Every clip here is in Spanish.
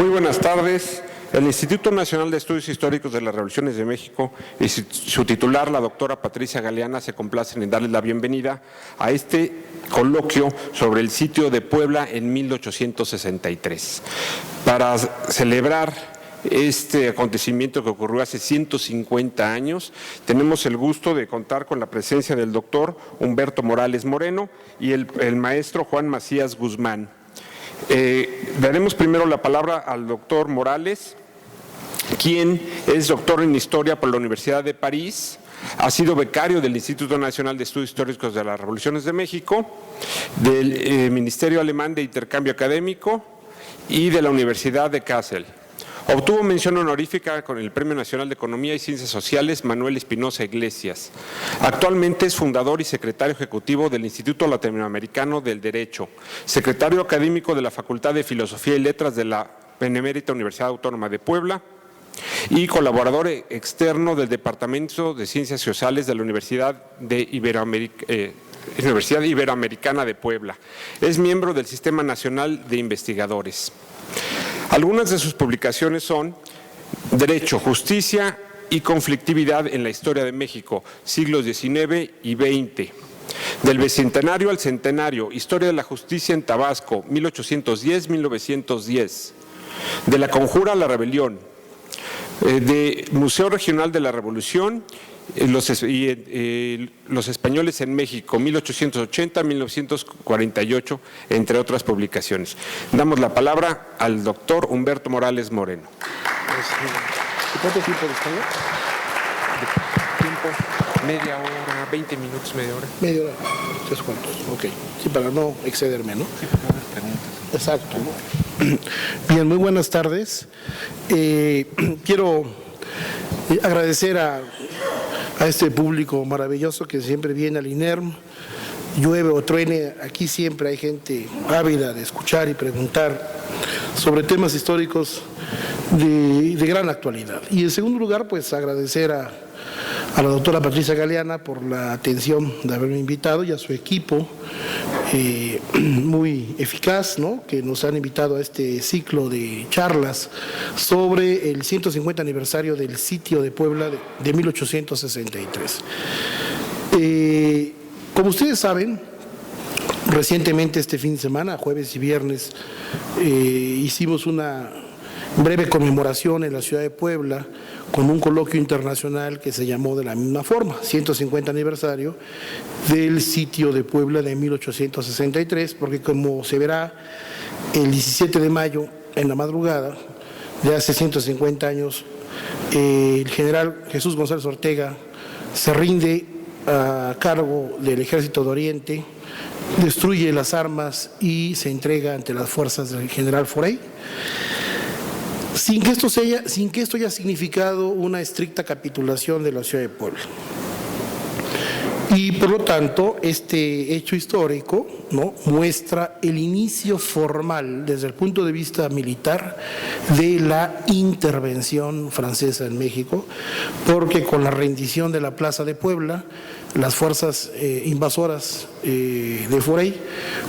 Muy buenas tardes. El Instituto Nacional de Estudios Históricos de las Revoluciones de México y su titular, la doctora Patricia Galeana, se complacen en darles la bienvenida a este coloquio sobre el sitio de Puebla en 1863. Para celebrar este acontecimiento que ocurrió hace 150 años, tenemos el gusto de contar con la presencia del doctor Humberto Morales Moreno y el maestro Juan Macías Guzmán. Daremos primero la palabra al doctor Morales, quien es doctor en Historia por la Universidad de París, ha sido becario del Instituto Nacional de Estudios Históricos de las Revoluciones de México, del Ministerio Alemán de Intercambio Académico y de la Universidad de Kassel. Obtuvo mención honorífica con el Premio Nacional de Economía y Ciencias Sociales Manuel Espinosa Iglesias. Actualmente es fundador y secretario ejecutivo del Instituto Latinoamericano del Derecho, secretario académico de la Facultad de Filosofía y Letras de la Benemérita Universidad Autónoma de Puebla y colaborador externo del Departamento de Ciencias Sociales de la Universidad Iberoamericana de Puebla. Es miembro del Sistema Nacional de Investigadores. Algunas de sus publicaciones son Derecho, Justicia y Conflictividad en la Historia de México, siglos XIX y XX. Del Bicentenario al Centenario, Historia de la Justicia en Tabasco, 1810-1910. De la Conjura a la Rebelión. De Museo Regional de la Revolución, los españoles en México, 1880-1948, entre otras publicaciones. Damos la palabra al doctor Humberto Morales Moreno. ¿Cuánto tiempo de español? ¿Tiempo? ¿Media hora? ¿20 minutos? ¿Media hora? Media hora. ¿3 cuantos? Ok. Sí, para no excederme, ¿no? Sí, para haber preguntas. Exacto. Bien, muy buenas tardes. Quiero agradecer a este público maravilloso que siempre viene al INERM, llueve o truene, aquí siempre hay gente ávida de escuchar y preguntar sobre temas históricos de gran actualidad. Y en segundo lugar, pues agradecer a la doctora Patricia Galeana por la atención de haberme invitado y a su equipo muy eficaz, ¿no?, que nos han invitado a este ciclo de charlas sobre el 150 aniversario del sitio de Puebla de 1863. Como ustedes saben, recientemente este fin de semana, jueves y viernes, hicimos una breve conmemoración en la ciudad de Puebla con un coloquio internacional que se llamó de la misma forma, 150 aniversario del sitio de Puebla de 1863, porque como se verá, el 17 de mayo, en la madrugada de hace 150 años, el general Jesús González Ortega se rinde a cargo del Ejército de Oriente, destruye las armas y se entrega ante las fuerzas del general Forey, sin que esto haya significado una estricta capitulación de la ciudad de Puebla. Y por lo tanto, este hecho histórico, ¿no?, muestra el inicio formal, desde el punto de vista militar, de la intervención francesa en México, porque con la rendición de la Plaza de Puebla, las fuerzas invasoras de Forey,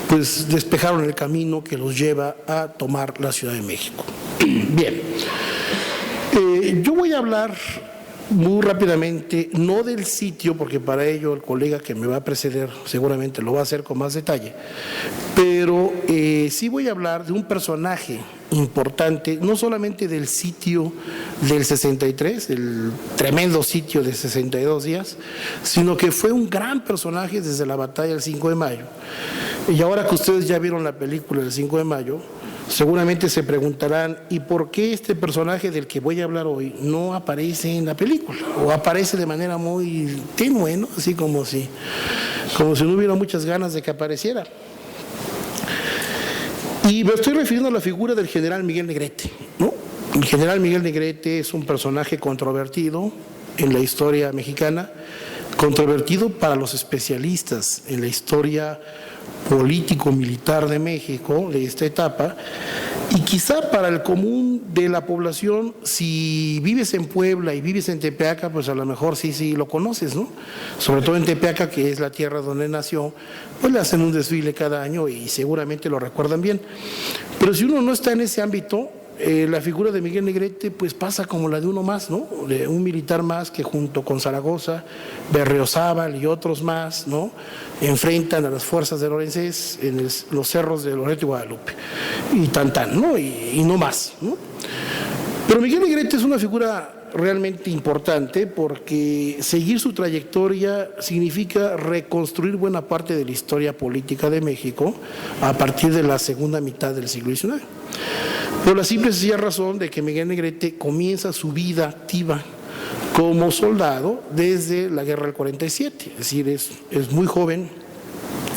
pues despejaron el camino que los lleva a tomar la Ciudad de México. Bien, yo voy a hablar muy rápidamente, no del sitio, porque para ello el colega que me va a preceder seguramente lo va a hacer con más detalle, pero sí voy a hablar de un personaje importante, no solamente del sitio del 63, el tremendo sitio de 62 días, sino que fue un gran personaje desde la batalla del 5 de mayo. Y ahora que ustedes ya vieron la película del 5 de mayo, seguramente se preguntarán, ¿y por qué este personaje del que voy a hablar hoy no aparece en la película? O aparece de manera muy tenue, ¿no? Así como si no hubiera muchas ganas de que apareciera. Y me estoy refiriendo a la figura del general Miguel Negrete, ¿no? El general Miguel Negrete es un personaje controvertido en la historia mexicana, controvertido para los especialistas en la historia político-militar de México, de esta etapa, y quizá para el común de la población, si vives en Puebla y vives en Tepeaca, pues a lo mejor sí lo conoces, ¿no? Sobre todo en Tepeaca, que es la tierra donde nació, pues le hacen un desfile cada año y seguramente lo recuerdan bien. Pero si uno no está en ese ámbito, la figura de Miguel Negrete pues pasa como la de uno más, ¿no? De un militar más que junto con Zaragoza, Berriozábal y otros más, ¿no? Enfrentan a las fuerzas de Lorenzés en los cerros de Loreto y Guadalupe, y ¿no? Y no más, ¿no? Pero Miguel Negrete es una figura realmente importante porque seguir su trayectoria significa reconstruir buena parte de la historia política de México a partir de la segunda mitad del siglo XIX. Por la simple y sencilla razón de que Miguel Negrete comienza su vida activa como soldado desde la guerra del 47, es decir, es muy joven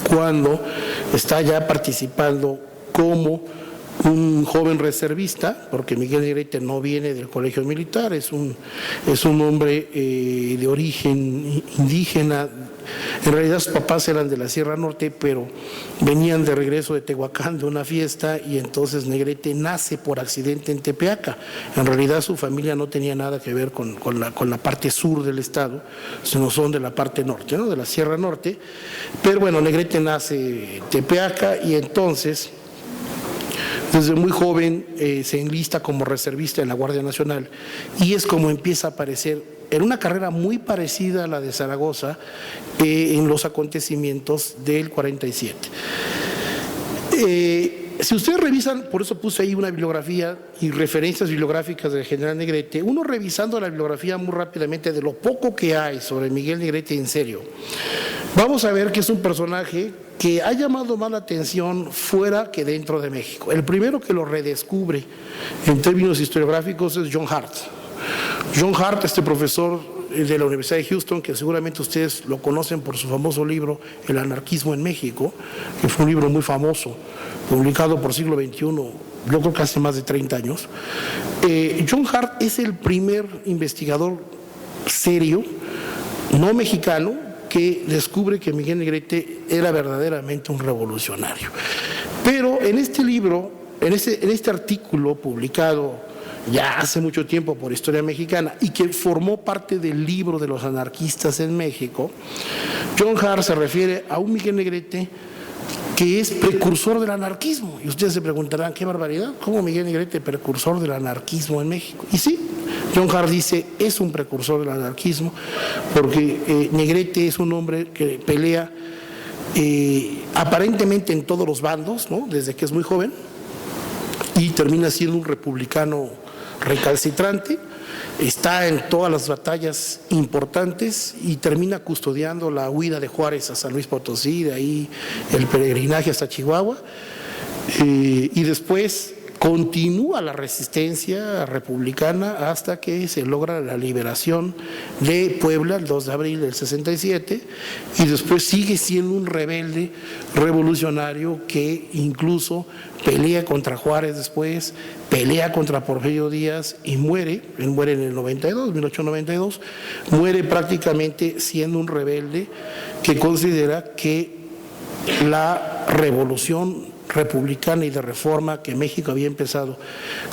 cuando está ya participando como un joven reservista, porque Miguel Negrete no viene del colegio militar, es un hombre de origen indígena. En realidad sus papás eran de la Sierra Norte, pero venían de regreso de Tehuacán de una fiesta, y entonces Negrete nace por accidente en Tepeaca. En realidad su familia no tenía nada que ver con la parte sur del estado, sino son de la parte norte, ¿no? De la Sierra Norte. Pero bueno, Negrete nace en Tepeaca y entonces desde muy joven se enlista como reservista en la Guardia Nacional, y es como empieza a aparecer en una carrera muy parecida a la de Zaragoza en los acontecimientos del 47. Si ustedes revisan, por eso puse ahí una bibliografía y referencias bibliográficas del general Negrete, uno revisando la bibliografía muy rápidamente de lo poco que hay sobre Miguel Negrete en serio, vamos a ver que es un personaje que ha llamado más la atención fuera que dentro de México. El primero que lo redescubre en términos historiográficos es John Hart. John Hart, este profesor de la Universidad de Houston, que seguramente ustedes lo conocen por su famoso libro El anarquismo en México, que fue un libro muy famoso, publicado por Siglo XXI, yo creo que hace más de 30 años. John Hart es el primer investigador serio, no mexicano, que descubre que Miguel Negrete era verdaderamente un revolucionario. Pero en este libro, en este artículo publicado ya hace mucho tiempo por Historia Mexicana y que formó parte del libro de los anarquistas en México, John Hart se refiere a un Miguel Negrete que es precursor del anarquismo. Y ustedes se preguntarán, qué barbaridad, ¿cómo Miguel Negrete precursor del anarquismo en México? Y sí, John Hart dice, es un precursor del anarquismo, porque Negrete es un hombre que pelea aparentemente en todos los bandos, ¿no? Desde que es muy joven, y termina siendo un republicano recalcitrante, está en todas las batallas importantes y termina custodiando la huida de Juárez a San Luis Potosí, de ahí el peregrinaje hasta Chihuahua, y después continúa la resistencia republicana hasta que se logra la liberación de Puebla el 2 de abril del 67, y después sigue siendo un rebelde revolucionario que incluso pelea contra Juárez después, pelea contra Porfirio Díaz y muere en el 1892, muere prácticamente siendo un rebelde que considera que la revolución republicana y de reforma que México había empezado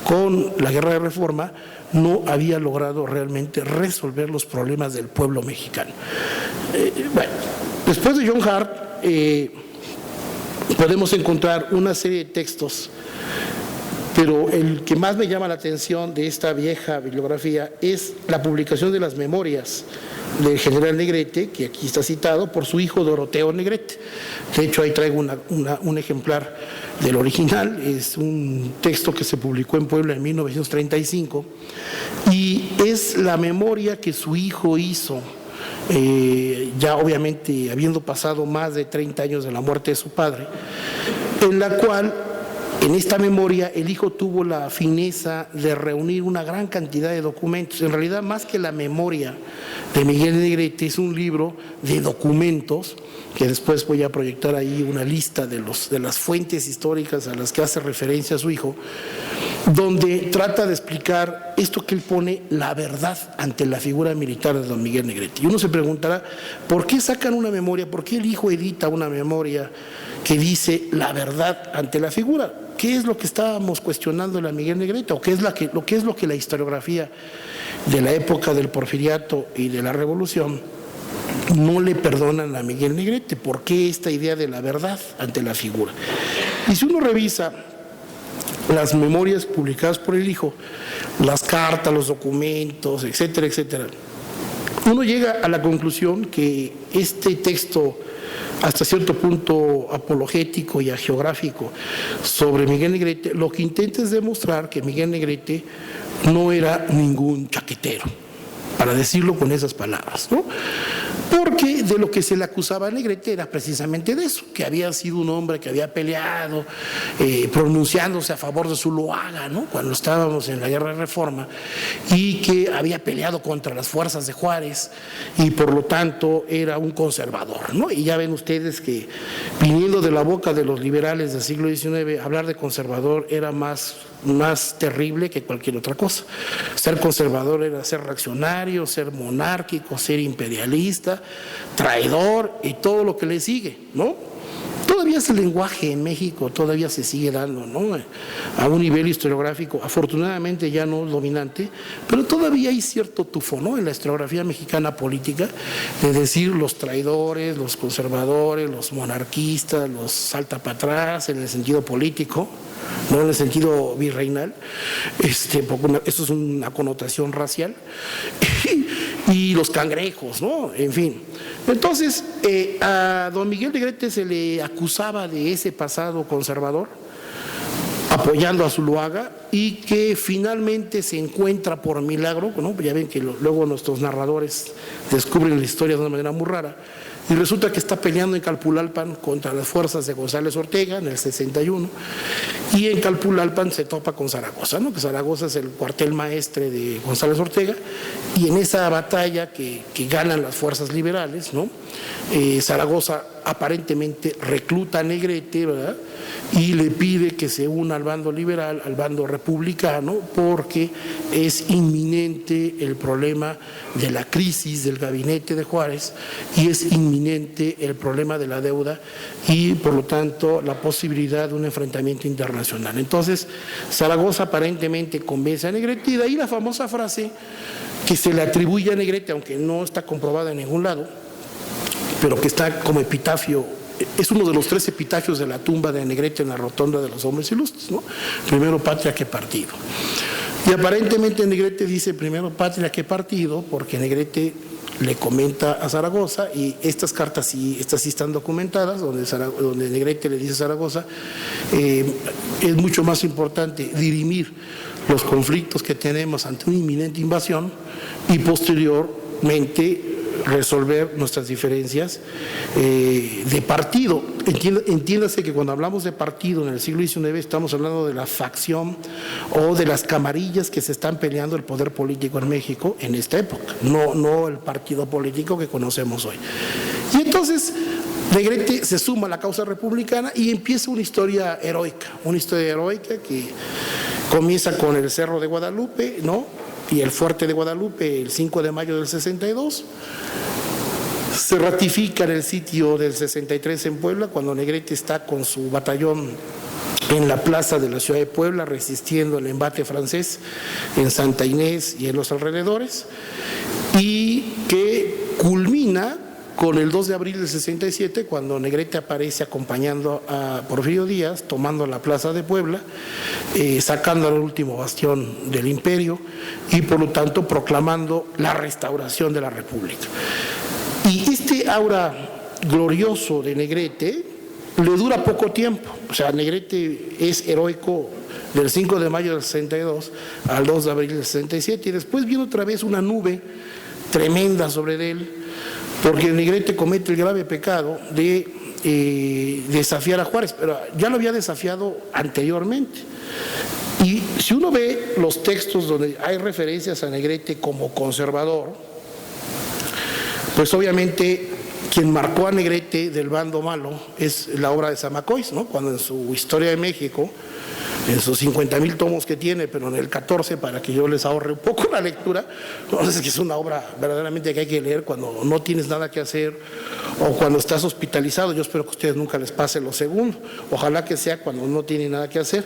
con la guerra de reforma no había logrado realmente resolver los problemas del pueblo mexicano. Bueno, después de John Hart podemos encontrar una serie de textos, pero el que más me llama la atención de esta vieja bibliografía es la publicación de las memorias del general Negrete, que aquí está citado, por su hijo Doroteo Negrete. De hecho, ahí traigo un ejemplar del original, es un texto que se publicó en Puebla en 1935, y es la memoria que su hijo hizo, ya obviamente habiendo pasado más de 30 años de la muerte de su padre, en la cual, en esta memoria, el hijo tuvo la fineza de reunir una gran cantidad de documentos. En realidad, más que la memoria de Miguel Negrete, es un libro de documentos, que después voy a proyectar ahí una lista de las fuentes históricas a las que hace referencia su hijo, donde trata de explicar esto que él pone, la verdad ante la figura militar de don Miguel Negrete. Y uno se preguntará, ¿por qué sacan una memoria? ¿Por qué el hijo edita una memoria que dice la verdad ante la figura? ¿Qué es lo que estábamos cuestionando en la Miguel Negrete? ¿O qué es lo que la historiografía de la época del Porfiriato y de la Revolución no le perdonan a Miguel Negrete? ¿Por qué esta idea de la verdad ante la figura? Y si uno revisa las memorias publicadas por el hijo, las cartas, los documentos, etcétera, etcétera, uno llega a la conclusión que este texto, hasta cierto punto apologético y agiográfico sobre Miguel Negrete, lo que intenta es demostrar que Miguel Negrete no era ningún chaquetero, para decirlo con esas palabras, ¿no? Porque de lo que se le acusaba a Negrete era precisamente de eso, que había sido un hombre que había peleado, pronunciándose a favor de Zuloaga, ¿no?, cuando estábamos en la Guerra de Reforma, y que había peleado contra las fuerzas de Juárez y por lo tanto era un conservador, ¿no? Y ya ven ustedes que viniendo de la boca de los liberales del siglo XIX, hablar de conservador era más terrible que cualquier otra cosa. Ser conservador era ser reaccionario, ser monárquico, ser imperialista, traidor y todo lo que le sigue, ¿no? Todavía ese lenguaje en México todavía se sigue dando, ¿no?, a un nivel historiográfico, afortunadamente ya no dominante, pero todavía hay cierto tufo, ¿no?, en la historiografía mexicana política, de decir los traidores, los conservadores, los monarquistas, los salta para atrás en el sentido político, no en el sentido virreinal, porque eso es una connotación racial, y los cangrejos, ¿no?, en fin. Entonces, a don Miguel Negrete se le acusaba de ese pasado conservador, apoyando a Zuloaga, y que finalmente se encuentra por milagro, ¿no?, ya ven que luego nuestros narradores descubren la historia de una manera muy rara, y resulta que está peleando en Calpulalpan contra las fuerzas de González Ortega en el 61, y en Calpulalpan se topa con Zaragoza, ¿no?, que Zaragoza es el cuartel maestre de González Ortega, y en esa batalla que ganan las fuerzas liberales, ¿no?, Zaragoza aparentemente recluta a Negrete, ¿verdad?, y le pide que se una al bando liberal, al bando republicano, porque es inminente el problema de la crisis del gabinete de Juárez y es inminente el problema de la deuda y por lo tanto la posibilidad de un enfrentamiento internacional. Entonces Zaragoza aparentemente convence a Negrete, y de ahí la famosa frase que se le atribuye a Negrete, aunque no está comprobada en ningún lado, pero que está como epitafio. Es uno de los 3 epitafios de la tumba de Negrete en la rotonda de los hombres ilustres, ¿no? Primero patria que partido. Y aparentemente Negrete dice primero patria que partido, porque Negrete le comenta a Zaragoza, y estas cartas sí están documentadas, donde Negrete le dice a Zaragoza, es mucho más importante dirimir los conflictos que tenemos ante una inminente invasión y posteriormente resolver nuestras diferencias de partido. Entiéndase que cuando hablamos de partido en el siglo XIX estamos hablando de la facción o de las camarillas que se están peleando el poder político en México en esta época, no el partido político que conocemos hoy. Y entonces Negrete se suma a la causa republicana y empieza una historia heroica que comienza con el Cerro de Guadalupe, ¿no?, y el Fuerte de Guadalupe el 5 de mayo del 62, se ratifica en el sitio del 63 en Puebla, cuando Negrete está con su batallón en la plaza de la ciudad de Puebla resistiendo el embate francés en Santa Inés y en los alrededores, y que culmina con el 2 de abril del 67, cuando Negrete aparece acompañando a Porfirio Díaz, tomando la plaza de Puebla, sacando al último bastión del imperio y por lo tanto proclamando la restauración de la República. Y este aura glorioso de Negrete le dura poco tiempo, o sea, Negrete es heroico del 5 de mayo del 62 al 2 de abril del 67, y después viene otra vez una nube tremenda sobre él, porque Negrete comete el grave pecado de desafiar a Juárez, pero ya lo había desafiado anteriormente. Y si uno ve los textos donde hay referencias a Negrete como conservador, pues obviamente quien marcó a Negrete del bando malo es la obra de Zamacois, ¿no?, cuando en su Historia de México, en sus 50,000 tomos que tiene, pero en el 14, para que yo les ahorre un poco la lectura, entonces que es una obra verdaderamente que hay que leer cuando no tienes nada que hacer o cuando estás hospitalizado. Yo espero que a ustedes nunca les pase lo segundo, ojalá que sea cuando no tienen nada que hacer,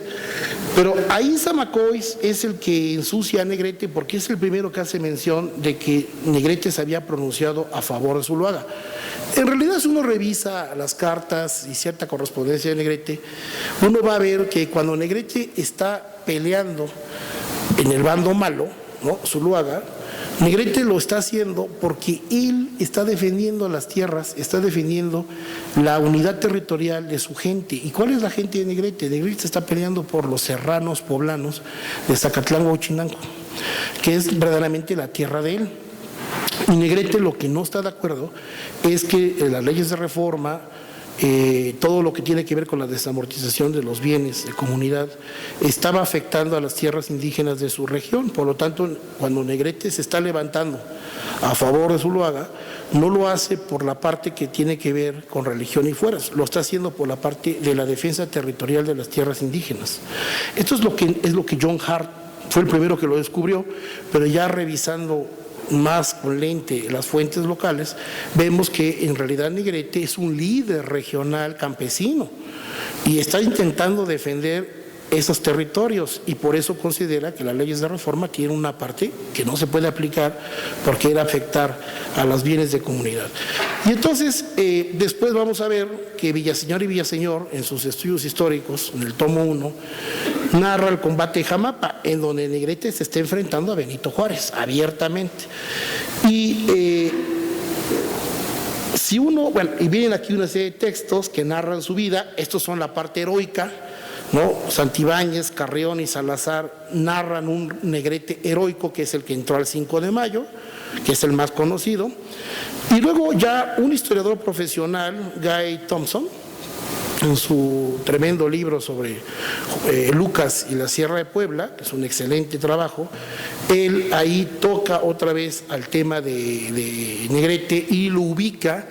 Pero ahí Zamacois es el que ensucia a Negrete porque es el primero que hace mención de que Negrete se había pronunciado a favor de Zuluaga. En realidad, si uno revisa las cartas y cierta correspondencia de Negrete, uno va a ver que cuando Negrete está peleando en el bando malo, ¿no?, Zuluaga, Negrete lo está haciendo porque él está defendiendo las tierras, está defendiendo la unidad territorial de su gente. ¿Y cuál es la gente de Negrete? Negrete está peleando por los serranos poblanos de Zacatlán, Huachinango, que es verdaderamente la tierra de él. Y Negrete lo que no está de acuerdo es que las leyes de reforma, todo lo que tiene que ver con la desamortización de los bienes de comunidad, estaba afectando a las tierras indígenas de su región. Por lo tanto, cuando Negrete se está levantando a favor de Zuluaga, no lo hace por la parte que tiene que ver con religión y fuerzas, lo está haciendo por la parte de la defensa territorial de las tierras indígenas. Esto es lo que John Hart fue el primero que lo descubrió, pero ya revisando más con lente las fuentes locales, vemos que en realidad Negrete es un líder regional campesino y está intentando defender esos territorios, y por eso considera que las leyes de reforma tienen una parte que no se puede aplicar porque era afectar a los bienes de comunidad. Y entonces después vamos a ver que Villaseñor y Villaseñor en sus estudios históricos, en el tomo 1, narra el combate de Jamapa, en donde Negrete se está enfrentando a Benito Juárez abiertamente. Y si uno, bueno, y vienen aquí una serie de textos que narran su vida, estos son la parte heroica, ¿no? Santibáñez, Carrión y Salazar narran un Negrete heroico, que es el que entró al 5 de mayo, que es el más conocido. Y luego ya un historiador profesional, Guy Thompson, en su tremendo libro sobre Lucas y la Sierra de Puebla, que es un excelente trabajo, él ahí toca otra vez al tema de Negrete y lo ubica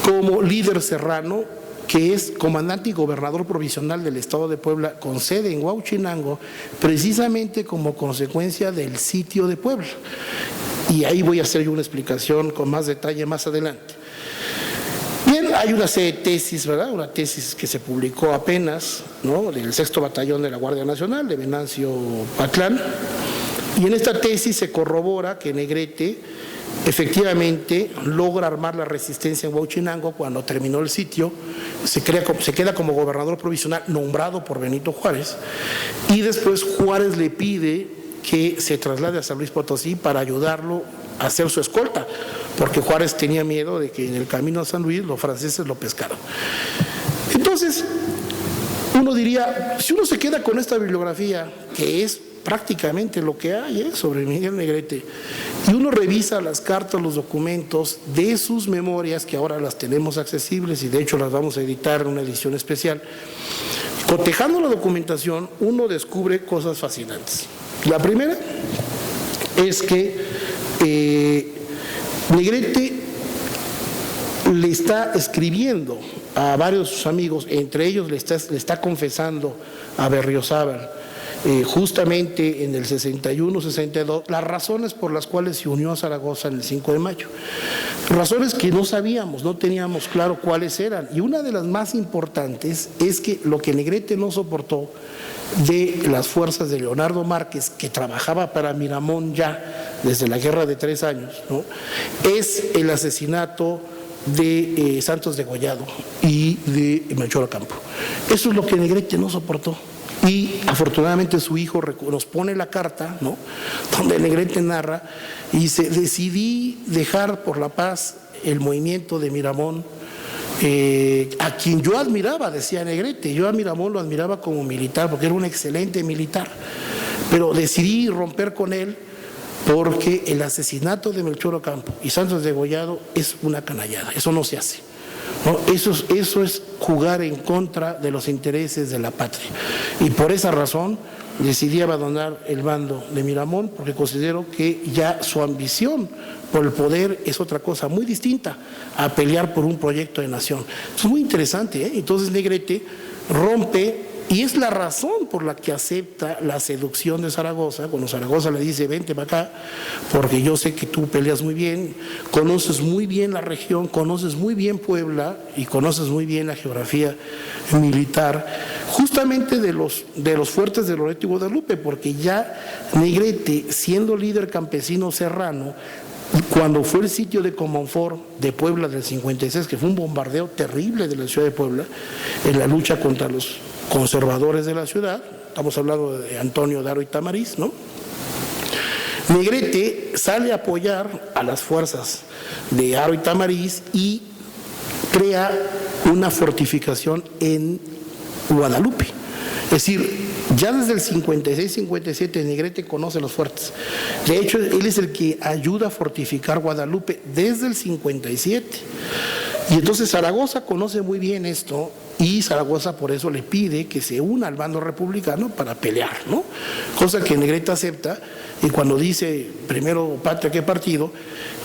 como líder serrano, que es comandante y gobernador provisional del estado de Puebla, con sede en Huachinango, precisamente como consecuencia del sitio de Puebla. Y ahí voy a hacer yo una explicación con más detalle más adelante. Bien, hay una serie de tesis, ¿verdad? Una tesis que se publicó apenas, ¿no?, del 6º Batallón de la Guardia Nacional, de Venancio Patlán, y en esta tesis se corrobora que Negrete efectivamente logra armar la resistencia en Huachinango cuando terminó el sitio, se queda como gobernador provisional nombrado por Benito Juárez, y después Juárez le pide que se traslade a San Luis Potosí para ayudarlo a hacer su escolta, porque Juárez tenía miedo de que en el camino a San Luis los franceses lo pescaran. Entonces, uno diría, si uno se queda con esta bibliografía, que es prácticamente lo que hay sobre Miguel Negrete, y uno revisa las cartas, los documentos de sus memorias, que ahora las tenemos accesibles y de hecho las vamos a editar en una edición especial, cotejando la documentación, uno descubre cosas fascinantes. La primera es que Negrete le está escribiendo a varios de sus amigos, entre ellos le está confesando a Berriozábal, justamente en el 61-62, las razones por las cuales se unió a Zaragoza en el 5 de mayo. Razones que no sabíamos, no teníamos claro cuáles eran. Y una de las más importantes es que lo que Negrete no soportó de las fuerzas de Leonardo Márquez, que trabajaba para Miramón ya desde la Guerra de 3 años, ¿no?, es el asesinato de Santos Degollado y de Melchor Ocampo. Eso es lo que Negrete no soportó. Y afortunadamente su hijo nos pone la carta, ¿no?, donde Negrete narra y dice: decidí dejar por la paz el movimiento de Miramón, a quien yo admiraba, decía Negrete. Yo a Miramón lo admiraba como militar porque era un excelente militar, pero decidí romper con él porque el asesinato de Melchor Ocampo y Santos Degollado es una canallada, eso no se hace, ¿no? Eso es jugar en contra de los intereses de la patria, y por esa razón decidí abandonar el bando de Miramón, porque considero que ya su ambición por el poder es otra cosa muy distinta a pelear por un proyecto de nación. Es muy interesante, ¿eh? Entonces Negrete rompe Y es la razón por la que acepta la seducción de Zaragoza, cuando Zaragoza le dice, vente para acá, porque yo sé que tú peleas muy bien, conoces muy bien la región, conoces muy bien Puebla y conoces muy bien la geografía militar, justamente de los fuertes de Loreto y Guadalupe, porque ya Negrete, siendo líder campesino serrano, cuando fue el sitio de Comonfort de Puebla del 56, que fue un bombardeo terrible de la ciudad de Puebla, en la lucha contra los conservadores de la ciudad, estamos hablando de Antonio Daro y Tamariz, ¿no? Negrete sale a apoyar a las fuerzas de Haro y Tamariz y crea una fortificación en Guadalupe. Es decir, ya desde el 56-57 Negrete conoce los fuertes. De hecho, él es el que ayuda a fortificar Guadalupe desde el 57. Y entonces Zaragoza conoce muy bien esto y Zaragoza por eso le pide que se una al bando republicano para pelear, ¿no? Cosa que Negrete acepta, y cuando dice primero patria que partido,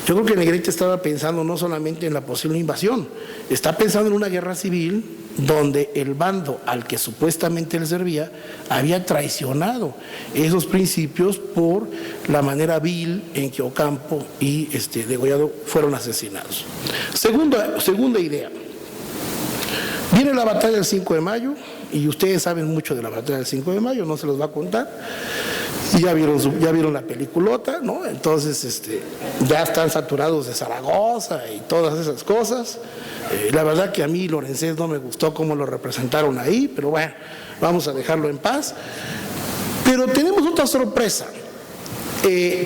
yo creo que Negrete estaba pensando no solamente en la posible invasión, está pensando en una guerra civil donde el bando al que supuestamente él servía había traicionado esos principios por la manera vil en que Ocampo y Degollado fueron asesinados. Segunda idea. Viene la batalla del 5 de mayo, y ustedes saben mucho de la batalla del 5 de mayo, no se los va a contar. Y ya vieron la peliculota, ¿no? Entonces ya están saturados de Zaragoza y todas esas cosas. La verdad que a mí Lorenzés no me gustó cómo lo representaron ahí, pero bueno, vamos a dejarlo en paz. Pero tenemos otra sorpresa.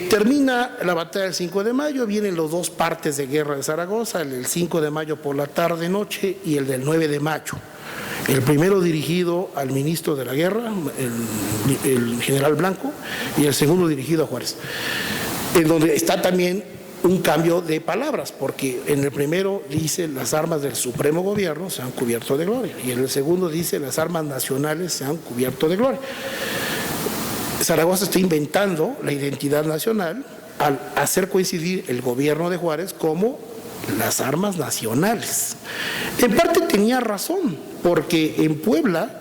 Termina la batalla del 5 de mayo, vienen los dos partes de guerra de Zaragoza, el del 5 de mayo por la tarde-noche y el del 9 de mayo. El primero dirigido al ministro de la guerra, el general Blanco, y el segundo dirigido a Juárez, en donde está también un cambio de palabras, porque en el primero dice las armas del supremo gobierno se han cubierto de gloria, y en el segundo dice las armas nacionales se han cubierto de gloria. Zaragoza está inventando la identidad nacional al hacer coincidir el gobierno de Juárez como las armas nacionales. En parte tenía razón, porque en Puebla,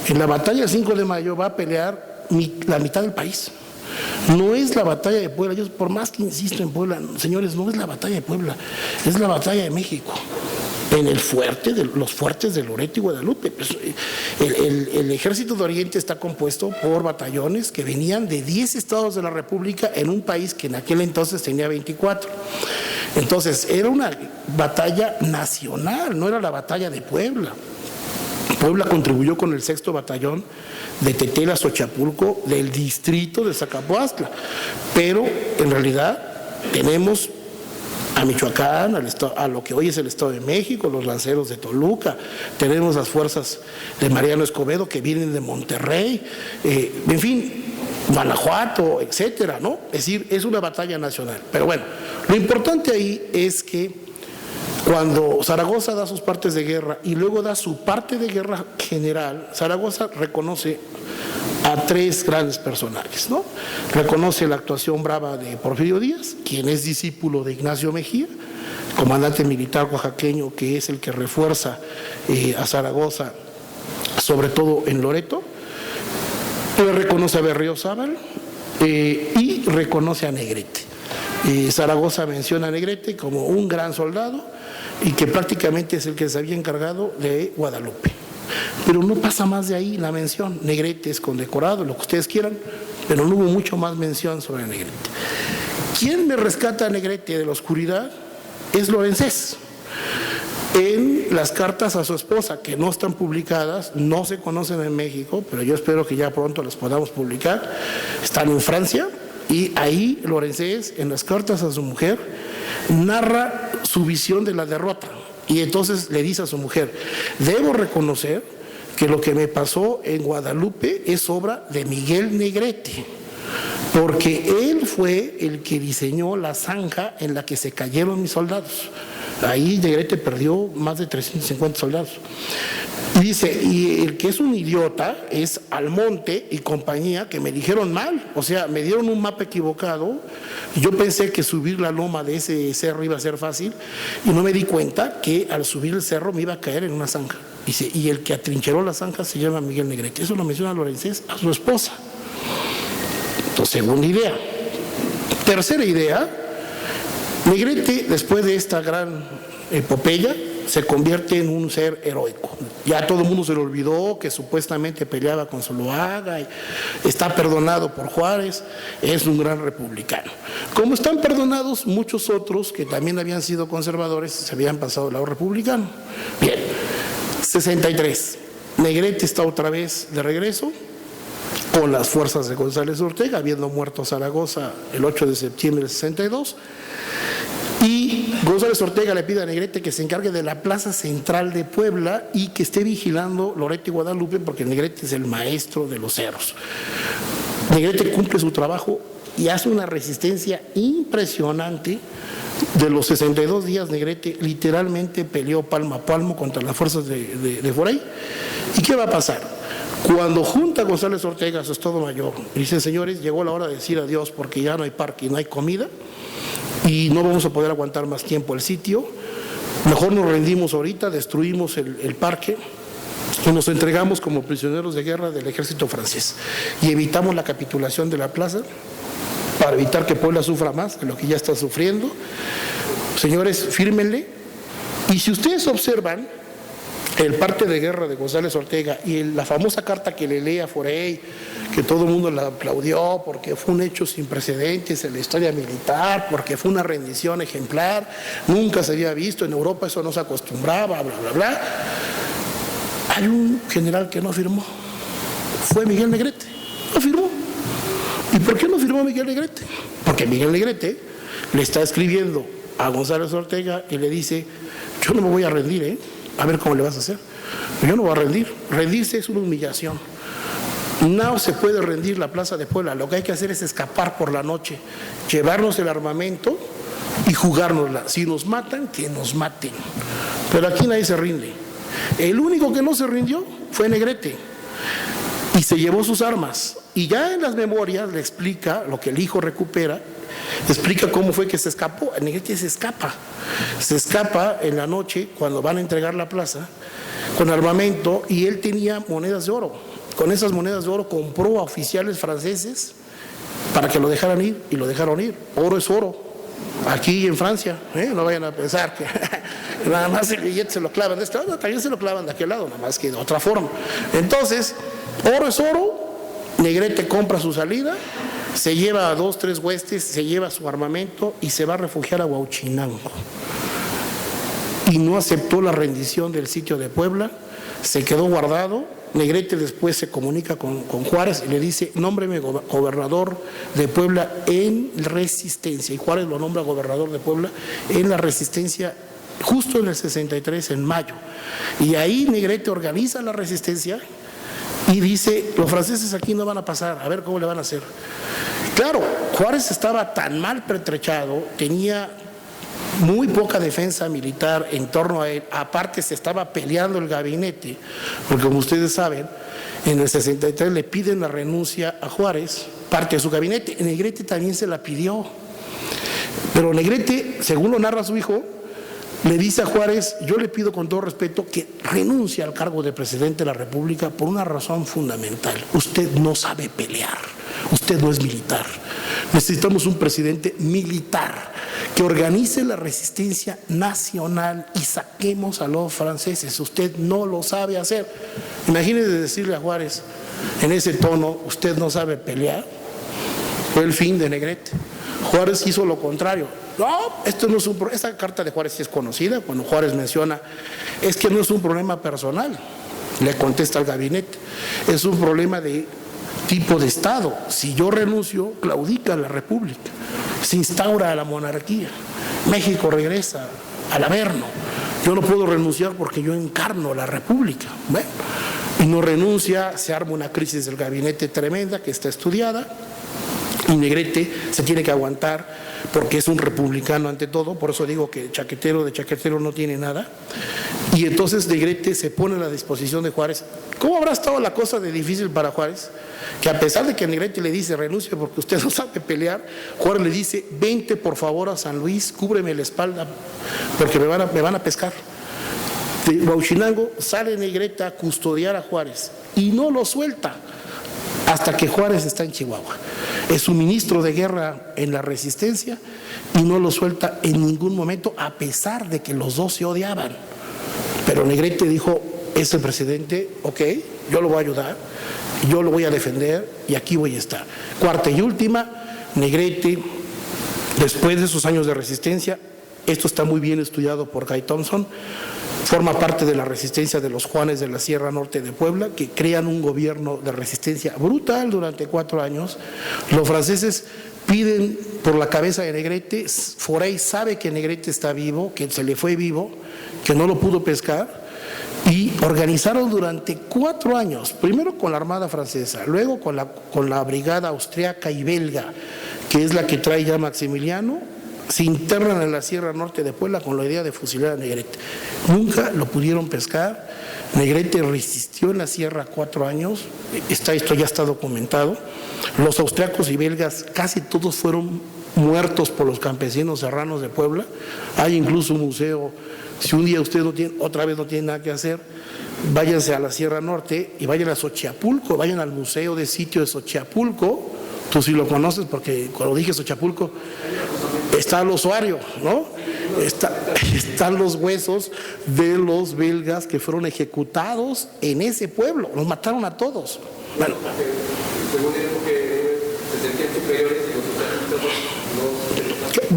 en la batalla del 5 de mayo, va a pelear la mitad del país. No es la batalla de Puebla, yo por más que insisto en Puebla, señores, no es la batalla de Puebla, es la batalla de México. En los fuertes de Loreto y Guadalupe. Pues, el ejército de Oriente está compuesto por batallones que venían de 10 estados de la República en un país que en aquel entonces tenía 24. Entonces, era una batalla nacional, no era la batalla de Puebla. Puebla contribuyó con el 6º batallón de Tetela, Xochapulco, del distrito de Zacapoaxtla, pero en realidad tenemos a Michoacán, a lo que hoy es el Estado de México, los lanceros de Toluca, tenemos las fuerzas de Mariano Escobedo que vienen de Monterrey, en fin, Guanajuato, etcétera, ¿no? Es decir, es una batalla nacional. Pero bueno, lo importante ahí es que cuando Zaragoza da sus partes de guerra y luego da su parte de guerra general, Zaragoza reconoce a 3 grandes personajes, ¿no? Reconoce la actuación brava de Porfirio Díaz, quien es discípulo de Ignacio Mejía, comandante militar oaxaqueño que es el que refuerza a Zaragoza, sobre todo en Loreto. Reconoce a Berriozábal y reconoce a Negrete. Zaragoza menciona a Negrete como un gran soldado y que prácticamente es el que se había encargado de Guadalupe. Pero no pasa más de ahí la mención. Negrete es condecorado, lo que ustedes quieran, pero no hubo mucho más mención sobre Negrete. ¿Quién me rescata a Negrete de la oscuridad? Es Lorenzés. En las cartas a su esposa, que no están publicadas, no se conocen en México, pero yo espero que ya pronto las podamos publicar, están en Francia, y ahí Lorenzés, en las cartas a su mujer, narra su visión de la derrota. Y entonces le dice a su mujer, debo reconocer que lo que me pasó en Guadalupe es obra de Miguel Negrete, porque él fue el que diseñó la zanja en la que se cayeron mis soldados. Ahí Negrete perdió más de 350 soldados. Y dice, y el que es un idiota es Almonte y compañía, que me dijeron mal, o sea, me dieron un mapa equivocado, y yo pensé que subir la loma de ese cerro iba a ser fácil, y no me di cuenta que al subir el cerro me iba a caer en una zanja. Dice, y el que atrincheró la zanja se llama Miguel Negrete. Eso lo menciona Lorenzés a su esposa. Entonces, segunda idea. Tercera idea, Negrete, después de esta gran epopeya, se convierte en un ser heroico. Ya todo el mundo se le olvidó que supuestamente peleaba con Zuloaga, y está perdonado por Juárez, es un gran republicano. Como están perdonados muchos otros que también habían sido conservadores, se habían pasado al lado republicano. Bien, 63. Negrete está otra vez de regreso con las fuerzas de González Ortega, habiendo muerto Zaragoza el 8 de septiembre del 62. Y González Ortega le pide a Negrete que se encargue de la plaza central de Puebla y que esté vigilando Loreto y Guadalupe, porque Negrete es el maestro de los cerros. Negrete cumple su trabajo y hace una resistencia impresionante. De los 62 días, Negrete literalmente peleó palmo a palmo contra las fuerzas de Forey. ¿Y qué va a pasar? Cuando junta González Ortega a su estado mayor, dice, señores, llegó la hora de decir adiós porque ya no hay parque y no hay comida, y no vamos a poder aguantar más tiempo el sitio, mejor nos rendimos ahorita, destruimos el parque y nos entregamos como prisioneros de guerra del ejército francés y evitamos la capitulación de la plaza para evitar que Puebla sufra más de lo que ya está sufriendo. Señores, fírmenle. Y si ustedes observan el parte de guerra de González Ortega y la famosa carta que le lee a Forey, que todo el mundo la aplaudió porque fue un hecho sin precedentes en la historia militar, porque fue una rendición ejemplar, nunca se había visto, en Europa eso no se acostumbraba, bla, bla, bla. Hay un general que no firmó, fue Miguel Negrete, no firmó. ¿Y por qué no firmó Miguel Negrete? Porque Miguel Negrete le está escribiendo a González Ortega y le dice, yo no me voy a rendir, a ver cómo le vas a hacer. Yo no voy a rendir, rendirse es una humillación. No se puede rendir la plaza de Puebla, lo que hay que hacer es escapar por la noche, llevarnos el armamento y jugárnosla. Si nos matan, que nos maten. Pero aquí nadie se rinde. El único que no se rindió fue Negrete y se llevó sus armas. Y ya en las memorias le explica lo que el hijo recupera, explica cómo fue que se escapó. Negrete se escapa en la noche cuando van a entregar la plaza con armamento y él tenía monedas de oro. Con esas monedas de oro compró a oficiales franceses para que lo dejaran ir y lo dejaron ir. Oro es oro. Aquí en Francia, no vayan a pensar que nada más el billete se lo clavan de este lado, también se lo clavan de aquel lado, nada más que de otra forma. Entonces, oro es oro. Negrete compra su salida, se lleva a 2, 3 huestes, se lleva su armamento y se va a refugiar a Huauchinango. Y no aceptó la rendición del sitio de Puebla, se quedó guardado. Negrete después se comunica con Juárez y le dice, nómbreme gobernador de Puebla en resistencia. Y Juárez lo nombra gobernador de Puebla en la resistencia justo en el 63, en mayo. Y ahí Negrete organiza la resistencia y dice, los franceses aquí no van a pasar, a ver cómo le van a hacer. Claro, Juárez estaba tan mal pertrechado, tenía muy poca defensa militar en torno a él, aparte se estaba peleando el gabinete, porque como ustedes saben, en el 63 le piden la renuncia a Juárez, parte de su gabinete, Negrete también se la pidió, pero Negrete, según lo narra su hijo, le dice a Juárez, yo le pido con todo respeto que renuncie al cargo de presidente de la República por una razón fundamental. Usted no sabe pelear, usted no es militar. Necesitamos un presidente militar que organice la resistencia nacional y saquemos a los franceses. Usted no lo sabe hacer. Imagínese decirle a Juárez en ese tono, usted no sabe pelear. Fue el fin de Negrete. Juárez hizo lo contrario. No, esto no es un problema. Esta carta de Juárez sí es conocida, cuando Juárez menciona, es que no es un problema personal, le contesta al gabinete, es un problema de tipo de Estado. Si yo renuncio, claudica la República, se instaura la monarquía, México regresa al Averno. Yo no puedo renunciar porque yo encarno la República. Bueno, y no renuncia, se arma una crisis del gabinete tremenda que está estudiada. Y Negrete se tiene que aguantar porque es un republicano ante todo, por eso digo que de chaquetero no tiene nada. Y entonces Negrete se pone a la disposición de Juárez. ¿Cómo habrá estado la cosa de difícil para Juárez? Que a pesar de que Negrete le dice renuncie porque usted no sabe pelear, Juárez le dice vente por favor a San Luis, cúbreme la espalda porque me van a pescar. de Huauchinango sale Negrete a custodiar a Juárez y no lo suelta hasta que Juárez está en Chihuahua. Es un ministro de guerra en la resistencia y no lo suelta en ningún momento, a pesar de que los dos se odiaban. Pero Negrete dijo, es el presidente, ok, yo lo voy a ayudar, yo lo voy a defender y aquí voy a estar. Cuarta y última, Negrete, después de esos años de resistencia, esto está muy bien estudiado por Guy Thompson, forma parte de la resistencia de los Juanes de la Sierra Norte de Puebla, que crean un gobierno de resistencia brutal durante 4 años. Los franceses piden por la cabeza de Negrete, Forey sabe que Negrete está vivo, que se le fue vivo, que no lo pudo pescar, y organizaron durante 4 años, primero con la Armada Francesa, luego con la Brigada Austriaca y Belga, que es la que trae ya Maximiliano, se internan en la Sierra Norte de Puebla con la idea de fusilar a Negrete. Nunca lo pudieron pescar. Negrete resistió en la sierra 4 años, esto ya está documentado. Los austriacos y belgas casi todos fueron muertos por los campesinos serranos de Puebla. Hay incluso un museo. Si un día usted otra vez no tiene nada que hacer, váyanse a la Sierra Norte y vayan a Xochapulco, vayan al Museo de Sitio de Xochapulco. Tú sí lo conoces porque cuando dije Xochapulco está el Osuario, ¿no? Están los huesos de los belgas que fueron ejecutados en ese pueblo, los mataron a todos. Bueno,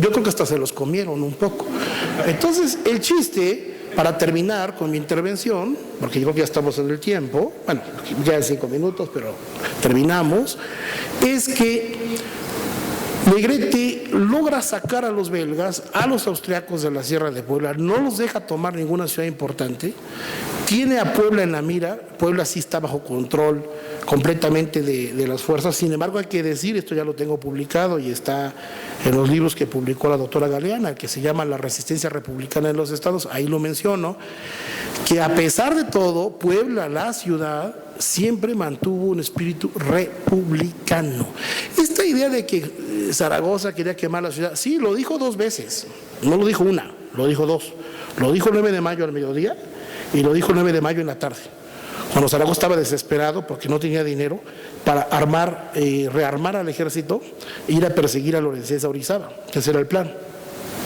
yo creo que hasta se los comieron un poco. Entonces, el chiste, para terminar con mi intervención, porque yo creo que ya estamos en el tiempo, bueno, ya en 5 minutos, pero terminamos, es que Negrete logra sacar a los belgas, a los austriacos de la Sierra de Puebla, no los deja tomar ninguna ciudad importante, tiene a Puebla en la mira. Puebla sí está bajo control completamente de las fuerzas. Sin embargo, hay que decir, esto ya lo tengo publicado y está en los libros que publicó la doctora Galeana, que se llama La resistencia republicana en los estados, ahí lo menciono, que a pesar de todo, Puebla, la ciudad, siempre mantuvo un espíritu republicano. Esta idea de que Zaragoza quería quemar la ciudad, sí, lo dijo 2 veces, no lo dijo una, lo dijo 2. Lo dijo el 9 de mayo al mediodía y lo dijo el 9 de mayo en la tarde, cuando Zaragoza estaba desesperado porque no tenía dinero para rearmar al ejército e ir a perseguir a Lorenzo Orizaba, que ese era el plan.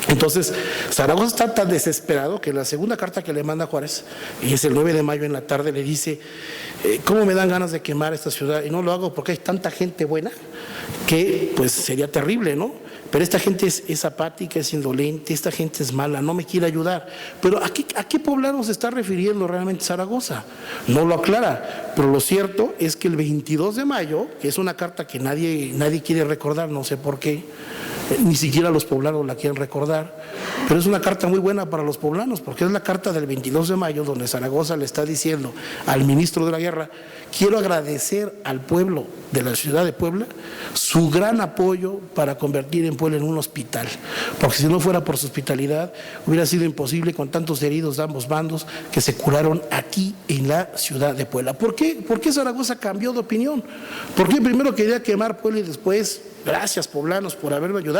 Entonces, Zaragoza está tan desesperado que la segunda carta que le manda Juárez, y es el 9 de mayo en la tarde, le dice, ¿cómo me dan ganas de quemar esta ciudad? Y no lo hago porque hay tanta gente buena que pues sería terrible, ¿no? Pero esta gente es apática, es indolente, esta gente es mala, no me quiere ayudar. Pero ¿a qué poblano se está refiriendo realmente Zaragoza? No lo aclara, pero lo cierto es que el 22 de mayo, que es una carta que nadie quiere recordar, no sé por qué, ni siquiera los poblanos la quieren recordar, pero es una carta muy buena para los poblanos, porque es la carta del 22 de mayo donde Zaragoza le está diciendo al ministro de la guerra: quiero agradecer al pueblo de la ciudad de Puebla su gran apoyo para convertir en Puebla en un hospital, porque si no fuera por su hospitalidad hubiera sido imposible, con tantos heridos de ambos bandos, que se curaron aquí en la ciudad de Puebla. ¿Por qué Zaragoza cambió de opinión? ¿Por qué primero quería quemar Puebla y después, gracias poblanos por haberme ayudado?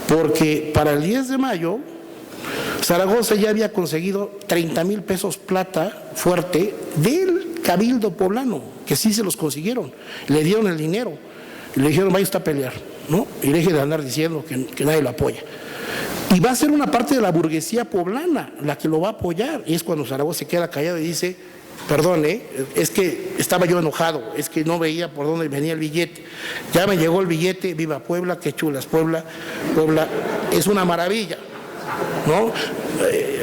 Porque para el 10 de mayo Zaragoza ya había conseguido 30,000 pesos plata fuerte del cabildo poblano, que sí se los consiguieron, le dieron el dinero y le dijeron: vaya usted a pelear, ¿no? Y deje de andar diciendo que nadie lo apoya. Y va a ser una parte de la burguesía poblana la que lo va a apoyar. Y es cuando Zaragoza se queda callado y dice: perdón, es que estaba yo enojado, es que no veía por dónde venía el billete. Ya me llegó el billete, viva Puebla, qué chula es Puebla. Puebla es una maravilla, ¿no?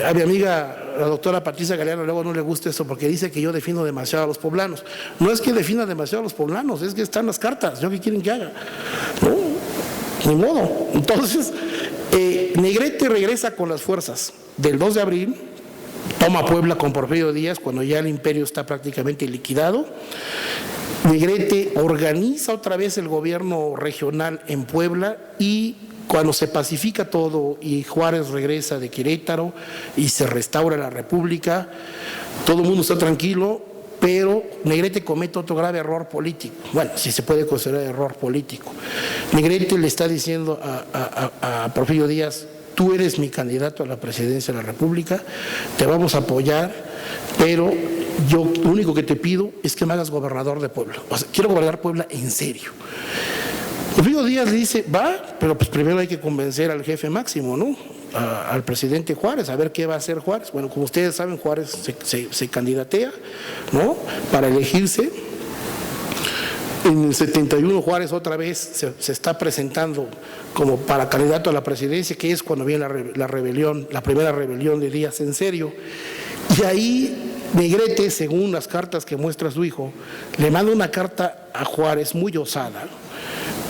A mi amiga, la doctora Patricia Galeana, luego no le gusta eso porque dice que yo defiendo demasiado a los poblanos. No es que defina demasiado a los poblanos, es que están las cartas. ¿Yo qué quieren que haga? No, ni modo. Entonces, Negrete regresa con las fuerzas del 2 de abril, toma Puebla con Porfirio Díaz cuando ya el imperio está prácticamente liquidado. Negrete organiza otra vez el gobierno regional en Puebla y cuando se pacifica todo y Juárez regresa de Querétaro y se restaura la República, todo el mundo está tranquilo, pero Negrete comete otro grave error político. Bueno, si se puede considerar error político. Negrete le está diciendo a Porfirio Díaz: tú eres mi candidato a la presidencia de la República, te vamos a apoyar, pero yo lo único que te pido es que me hagas gobernador de Puebla. O sea, quiero gobernar Puebla en serio. Porfirio Díaz le dice, va, pero pues primero hay que convencer al jefe máximo, ¿no? Al presidente Juárez, a ver qué va a hacer Juárez. Bueno, como ustedes saben, Juárez se candidatea, ¿no?, para elegirse. En el 71 Juárez otra vez se está presentando como para candidato a la presidencia, que es cuando viene la rebelión, la primera rebelión de Díaz en serio. Y ahí Negrete, según las cartas que muestra su hijo, le manda una carta a Juárez muy osada.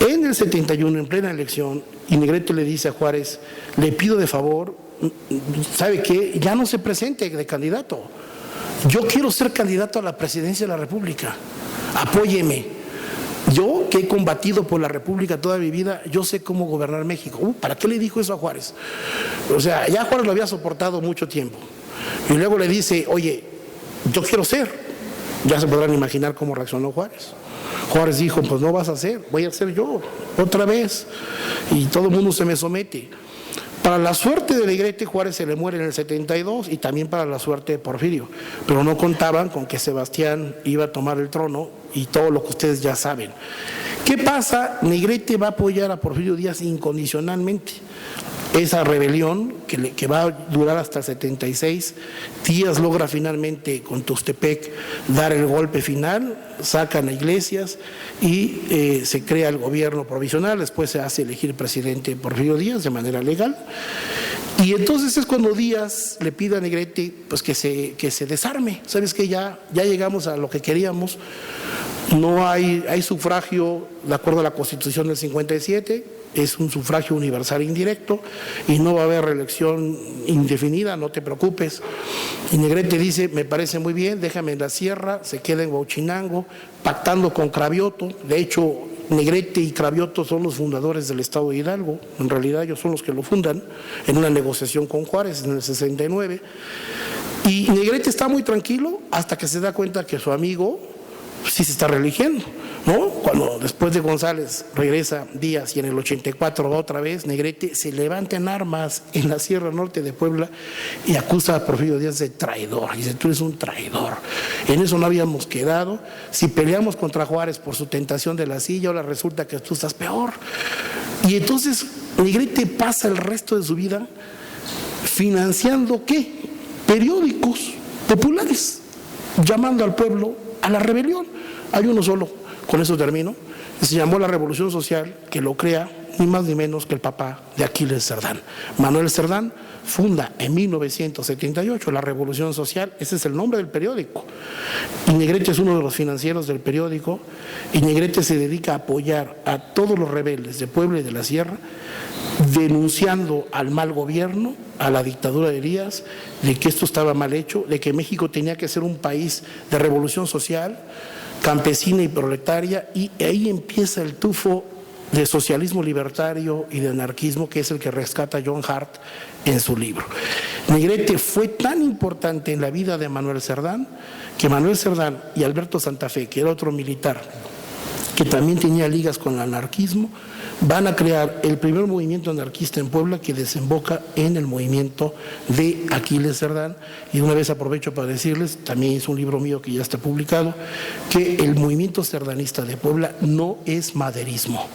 En el 71, en plena elección, y Negrete le dice a Juárez, le pido de favor, ¿sabe qué? Ya no se presente de candidato. Yo quiero ser candidato a la presidencia de la República. Apóyeme. Yo, que he combatido por la República toda mi vida, yo sé cómo gobernar México. ¿Para qué le dijo eso a Juárez? O sea, ya Juárez lo había soportado mucho tiempo. Y luego le dice, oye, yo quiero ser. Ya se podrán imaginar cómo reaccionó Juárez. Juárez dijo, pues no vas a ser, voy a ser yo, otra vez. Y todo el mundo se me somete. Para la suerte de Negrete, Juárez se le muere en el 72 y también para la suerte de Porfirio. Pero no contaban con que Sebastián iba a tomar el trono y todo lo que ustedes ya saben. ¿Qué pasa? Negrete va a apoyar a Porfirio Díaz incondicionalmente. Esa rebelión que va a durar hasta el 76, Díaz logra finalmente con Tuxtepec dar el golpe final, sacan a Iglesias y se crea el gobierno provisional. Después se hace elegir presidente Porfirio Díaz de manera legal. Y entonces es cuando Díaz le pide a Negrete pues, que se desarme. ¿Sabes qué? Ya llegamos a lo que queríamos. No hay sufragio de acuerdo a la Constitución del 57, es un sufragio universal indirecto y no va a haber reelección indefinida, no te preocupes. Y Negrete dice, me parece muy bien, déjame en la sierra, se queda en Huachinango, pactando con Cravioto. De hecho, Negrete y Cravioto son los fundadores del Estado de Hidalgo, en realidad ellos son los que lo fundan, en una negociación con Juárez en el 69. Y Negrete está muy tranquilo hasta que se da cuenta que su amigo sí se está reeligiendo, ¿no? Cuando después de González regresa Díaz y en el 84 otra vez, Negrete se levanta en armas en la Sierra Norte de Puebla y acusa a Porfirio Díaz de traidor. Dice, tú eres un traidor. En eso no habíamos quedado. Si peleamos contra Juárez por su tentación de la silla, ahora resulta que tú estás peor. Y entonces Negrete pasa el resto de su vida financiando, ¿qué? Periódicos populares, llamando al pueblo a la rebelión. Hay uno solo, con eso termino, se llamó la Revolución Social, que lo crea ni más ni menos que el papá de Aquiles Cerdán. Manuel Cerdán funda en 1978 la Revolución Social, ese es el nombre del periódico. Y Negrete es uno de los financieros del periódico, y Negrete se dedica a apoyar a todos los rebeldes de Puebla y de la Sierra, denunciando al mal gobierno, a la dictadura de Díaz, de que esto estaba mal hecho, de que México tenía que ser un país de revolución social, campesina y proletaria, y ahí empieza el tufo de socialismo libertario y de anarquismo, que es el que rescata John Hart en su libro. Negrete fue tan importante en la vida de Manuel Cerdán, que Manuel Cerdán y Alberto Santa Fe, que era otro militar, que también tenía ligas con el anarquismo, van a crear el primer movimiento anarquista en Puebla, que desemboca en el movimiento de Aquiles Cerdán. Y una vez aprovecho para decirles, también es un libro mío que ya está publicado, que el movimiento cerdanista de Puebla no es maderismo,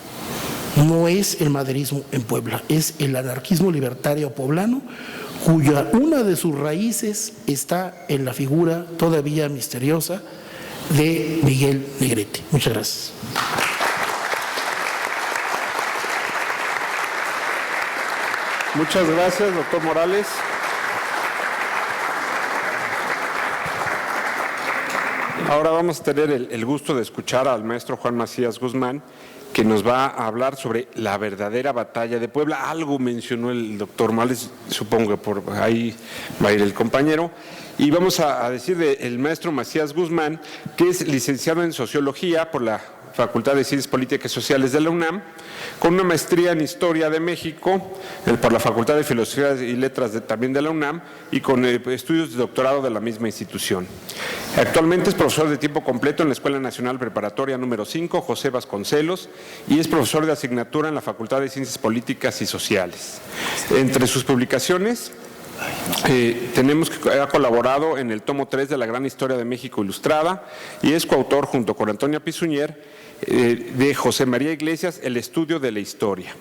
no es el maderismo en Puebla, es el anarquismo libertario poblano, cuya una de sus raíces está en la figura todavía misteriosa de Miguel Negrete. Muchas gracias. Muchas gracias, doctor Morales. Ahora vamos a tener el gusto de escuchar al maestro Juan Macías Guzmán, que nos va a hablar sobre la verdadera batalla de Puebla. Algo mencionó el doctor Morales, supongo que por ahí va a ir el compañero. y vamos a decir del maestro Macías Guzmán, que es licenciado en Sociología por la Facultad de Ciencias Políticas y Sociales de la UNAM, con una maestría en Historia de México por la Facultad de Filosofía y Letras también de la UNAM y con estudios de doctorado de la misma institución. Actualmente es profesor de tiempo completo en la Escuela Nacional Preparatoria número 5, José Vasconcelos, y es profesor de asignatura en la Facultad de Ciencias Políticas y Sociales. Entre sus publicaciones tenemos que ha colaborado en el tomo 3 de la Gran Historia de México Ilustrada y es coautor junto con Antonia Pisuñer de José María Iglesias, El estudio de la historia.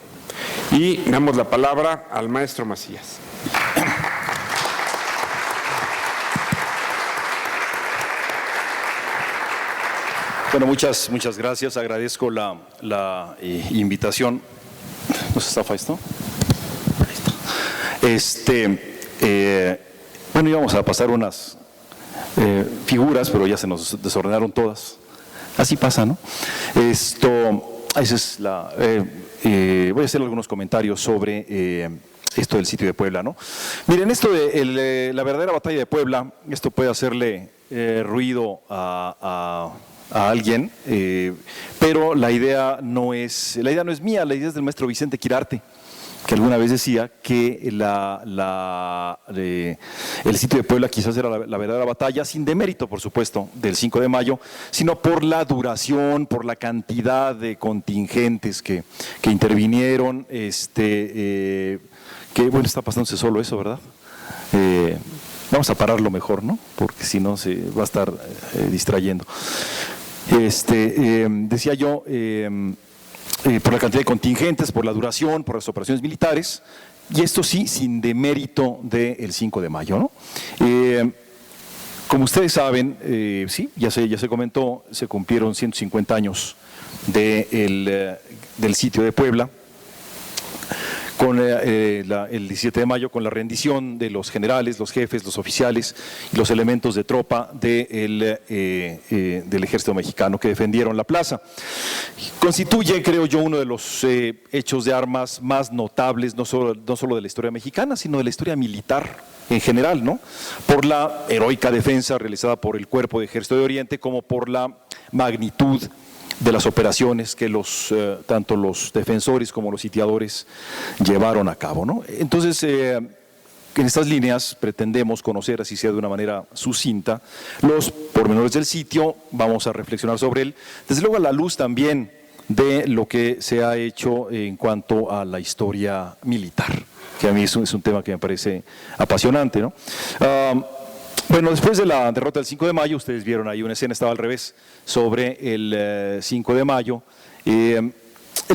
Y damos la palabra al maestro Macías. Bueno, muchas gracias. Agradezco la invitación. ¿No se está esto? Bueno, íbamos a pasar unas figuras, pero ya se nos desordenaron todas. Así pasa, ¿no? Esa es voy a hacer algunos comentarios sobre esto del sitio de Puebla, ¿no? Miren, esto de la verdadera batalla de Puebla, esto puede hacerle ruido a alguien, pero la idea no es mía, la idea es del maestro Vicente Quirarte, que alguna vez decía que el sitio de Puebla quizás era la verdadera batalla, sin demérito, por supuesto, del 5 de mayo, sino por la duración, por la cantidad de contingentes que intervinieron, que bueno, está pasándose solo eso, ¿verdad? Vamos a pararlo mejor, ¿no? Porque si no se va a estar distrayendo. Decía yo, por la cantidad de contingentes, por la duración, por las operaciones militares, y esto sí, sin demérito del 5 de mayo, ¿no? Como ustedes saben, sí, ya se comentó, se cumplieron 150 años del sitio de Puebla, con el 17 de mayo, con la rendición de los generales, los jefes, los oficiales y los elementos de tropa del ejército mexicano que defendieron la plaza. Constituye, creo yo, uno de los hechos de armas más notables, no solo de la historia mexicana, sino de la historia militar en general, ¿no? Por la heroica defensa realizada por el Cuerpo de Ejército de Oriente, como por la magnitud de las operaciones que tanto los defensores como los sitiadores llevaron a cabo, ¿no? Entonces, en estas líneas pretendemos conocer, así sea de una manera sucinta, los pormenores del sitio, vamos a reflexionar sobre él, desde luego a la luz también de lo que se ha hecho en cuanto a la historia militar, que a mí es un tema que me parece apasionante, ¿no? Bueno, después de la derrota del 5 de mayo, ustedes vieron ahí una escena, estaba al revés, sobre el 5 de mayo, el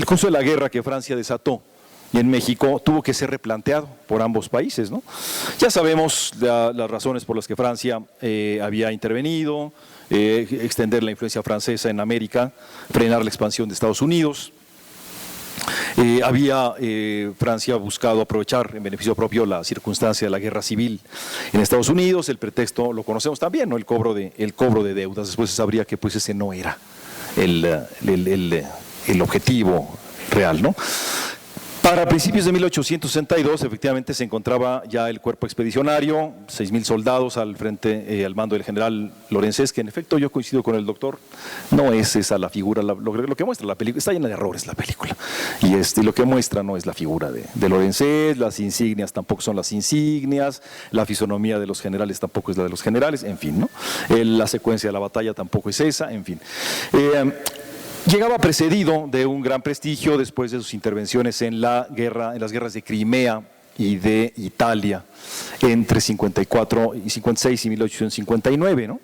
curso de la guerra que Francia desató en México tuvo que ser replanteado por ambos países, ¿no? Ya sabemos las razones por las que Francia había intervenido, extender la influencia francesa en América, frenar la expansión de Estados Unidos. Había Francia buscado aprovechar en beneficio propio la circunstancia de la guerra civil en Estados Unidos, el pretexto lo conocemos también, ¿no? El cobro de deudas. Después se sabría que pues ese no era el objetivo real, ¿no? Para principios de 1862, efectivamente, se encontraba ya el cuerpo expedicionario, 6,000 soldados al frente, al mando del general Lorenzés, que en efecto yo coincido con el doctor, no es esa la figura, lo que muestra la película, está llena de errores la película, y lo que muestra no es la figura de Lorenzés, las insignias tampoco son las insignias, la fisonomía de los generales tampoco es la de los generales, en fin, ¿no? La secuencia de la batalla tampoco es esa, en fin. Llegaba precedido de un gran prestigio después de sus intervenciones en las guerras de Crimea y de Italia entre 54 y 56 y 1859, ¿no?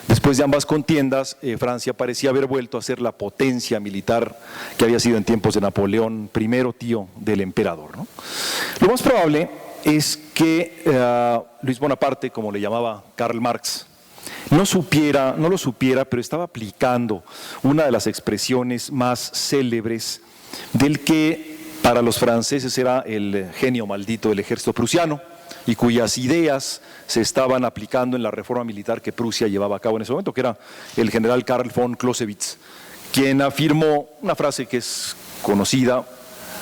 Después de ambas contiendas, Francia parecía haber vuelto a ser la potencia militar que había sido en tiempos de Napoleón I, tío del emperador, ¿no? Lo más probable es que Luis Bonaparte, como le llamaba Karl Marx, no lo supiera, pero estaba aplicando una de las expresiones más célebres del que para los franceses era el genio maldito del ejército prusiano y cuyas ideas se estaban aplicando en la reforma militar que Prusia llevaba a cabo en ese momento, que era el general Karl von Clausewitz, quien afirmó una frase que es conocida,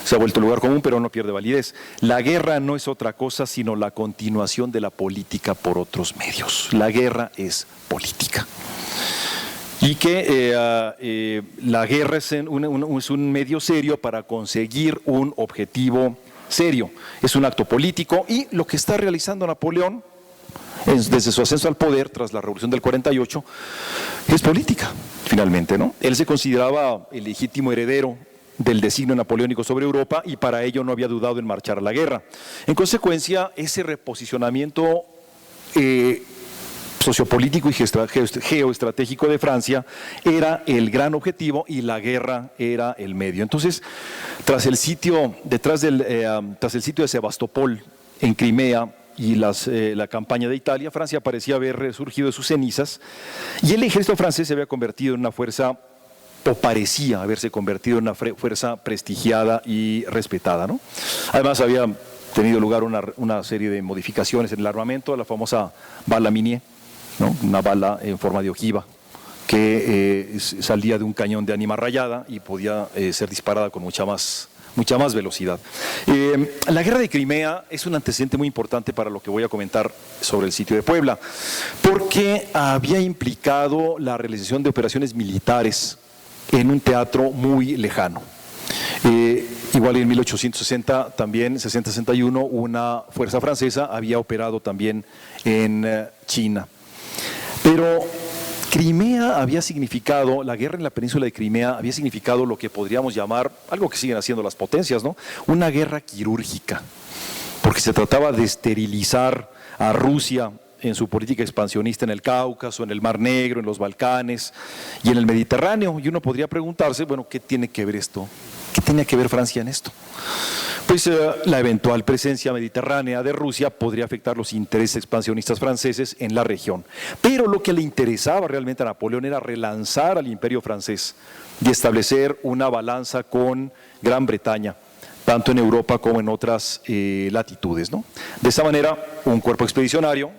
se ha vuelto lugar común, pero no pierde validez. La guerra no es otra cosa sino la continuación de la política por otros medios. La guerra es política. Y que la guerra es un medio serio para conseguir un objetivo serio. Es un acto político y lo que está realizando Napoleón desde su ascenso al poder tras la Revolución del 48 es política, finalmente, ¿no? Él se consideraba el legítimo heredero del designio napoleónico sobre Europa y para ello no había dudado en marchar a la guerra. En consecuencia, ese reposicionamiento sociopolítico y geoestratégico de Francia era el gran objetivo y la guerra era el medio. Entonces, tras el sitio de Sebastopol en Crimea y la campaña de Italia, Francia parecía haber resurgido de sus cenizas y el ejército francés se había convertido en una fuerza, o parecía haberse convertido en una fuerza prestigiada y respetada, ¿no? Además había tenido lugar una serie de modificaciones en el armamento, la famosa bala Minié, ¿no? Una bala en forma de ojiva que salía de un cañón de ánima rayada y podía ser disparada con mucha más velocidad. La guerra de Crimea es un antecedente muy importante para lo que voy a comentar sobre el sitio de Puebla, porque había implicado la realización de operaciones militares en un teatro muy lejano. Igual en 1860, también 60-61, una fuerza francesa había operado también en China. Pero Crimea había significado, la guerra en la península de Crimea había significado lo que podríamos llamar, algo que siguen haciendo las potencias, ¿no? Una guerra quirúrgica, porque se trataba de esterilizar a Rusia en su política expansionista en el Cáucaso, en el Mar Negro, en los Balcanes y en el Mediterráneo. Y uno podría preguntarse, bueno, ¿qué tiene que ver esto? ¿Qué tenía que ver Francia en esto? Pues la eventual presencia mediterránea de Rusia podría afectar los intereses expansionistas franceses en la región. Pero lo que le interesaba realmente a Napoleón era relanzar al imperio francés y establecer una balanza con Gran Bretaña, tanto en Europa como en otras latitudes, ¿no? De esa manera, un cuerpo expedicionario,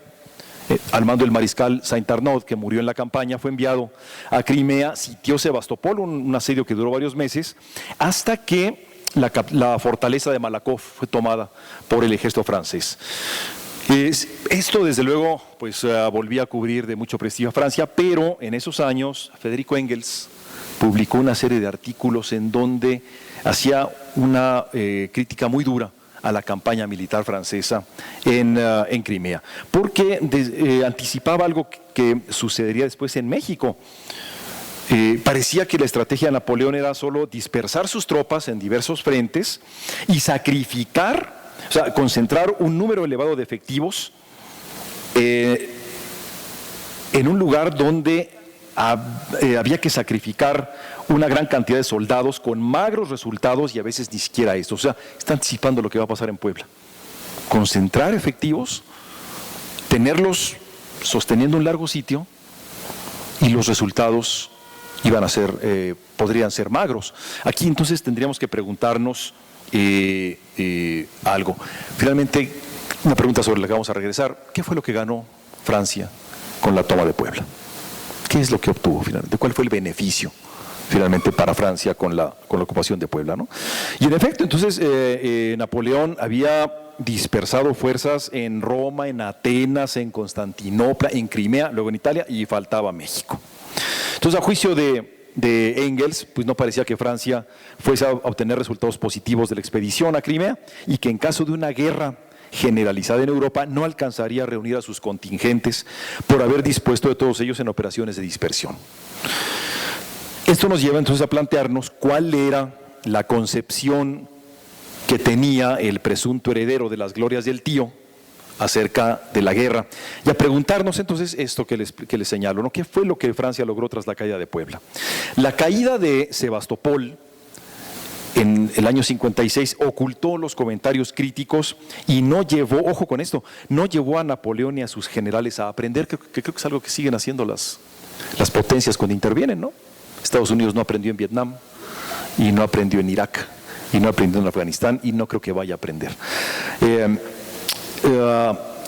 al mando del mariscal Saint-Arnaud, que murió en la campaña, fue enviado a Crimea, sitió Sebastopol, un asedio que duró varios meses, hasta que la fortaleza de Malakoff fue tomada por el ejército francés. Esto, desde luego, pues volvía a cubrir de mucho prestigio a Francia, pero en esos años Federico Engels publicó una serie de artículos en donde hacía una crítica muy dura a la campaña militar francesa en Crimea, porque anticipaba algo que sucedería después en México. Parecía que la estrategia de Napoleón era solo dispersar sus tropas en diversos frentes y sacrificar, o sea, concentrar un número elevado de efectivos en un lugar donde había que sacrificar una gran cantidad de soldados con magros resultados y a veces ni siquiera esto. O sea, está anticipando lo que va a pasar en Puebla. Concentrar efectivos, tenerlos sosteniendo un largo sitio y los resultados podrían ser magros. Aquí entonces tendríamos que preguntarnos algo. Finalmente, una pregunta sobre la que vamos a regresar. ¿Qué fue lo que ganó Francia con la toma de Puebla? ¿Qué es lo que obtuvo finalmente? ¿Cuál fue el beneficio finalmente para Francia con la ocupación de Puebla, ¿no? Y en efecto, entonces Napoleón había dispersado fuerzas en Roma, en Atenas, en Constantinopla, en Crimea, luego en Italia, y faltaba México. Entonces, a juicio de Engels, pues no parecía que Francia fuese a obtener resultados positivos de la expedición a Crimea y que en caso de una guerra generalizada en Europa no alcanzaría a reunir a sus contingentes por haber dispuesto de todos ellos en operaciones de dispersión. Esto nos lleva entonces a plantearnos cuál era la concepción que tenía el presunto heredero de las glorias del tío acerca de la guerra y a preguntarnos entonces esto que les señalo, ¿no? ¿Qué fue lo que Francia logró tras la caída de Puebla? La caída de Sebastopol en el año 56 ocultó los comentarios críticos y no llevó, ojo con esto, no llevó a Napoleón y a sus generales a aprender, que creo que es algo que siguen haciendo las potencias cuando intervienen, ¿no? Estados Unidos no aprendió en Vietnam y no aprendió en Irak y no aprendió en Afganistán y no creo que vaya a aprender.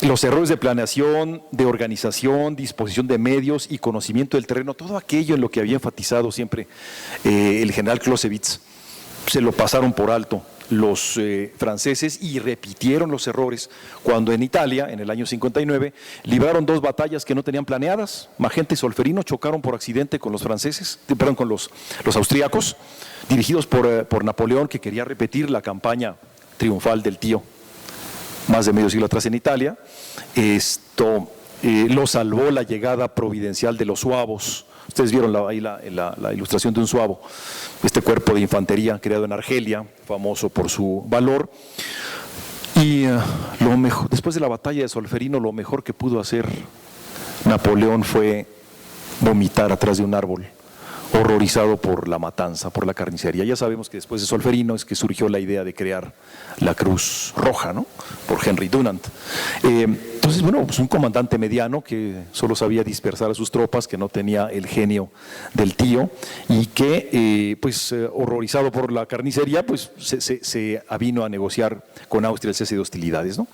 Los errores de planeación, de organización, disposición de medios y conocimiento del terreno, todo aquello en lo que había enfatizado siempre el general Clausewitz, se lo pasaron por alto los franceses y repitieron los errores cuando en Italia, en el año 59, libraron 2 batallas que no tenían planeadas. Magenta y Solferino chocaron por accidente con los franceses, perdón, con los austríacos, dirigidos por Napoleón, que quería repetir la campaña triunfal del tío más de medio siglo atrás en Italia. Esto lo salvó la llegada providencial de los suavos. Ustedes vieron ahí la ilustración de un suavo, este cuerpo de infantería creado en Argelia, famoso por su valor. Y lo mejor, después de la batalla de Solferino, lo mejor que pudo hacer Napoleón fue vomitar atrás de un árbol, horrorizado por la matanza, por la carnicería. Ya sabemos que después de Solferino es que surgió la idea de crear la Cruz Roja, ¿no?, por Henry Dunant. Entonces, bueno, pues un comandante mediano que solo sabía dispersar a sus tropas, que no tenía el genio del tío y que, horrorizado por la carnicería, pues se avino a negociar con Austria el cese de hostilidades, ¿no?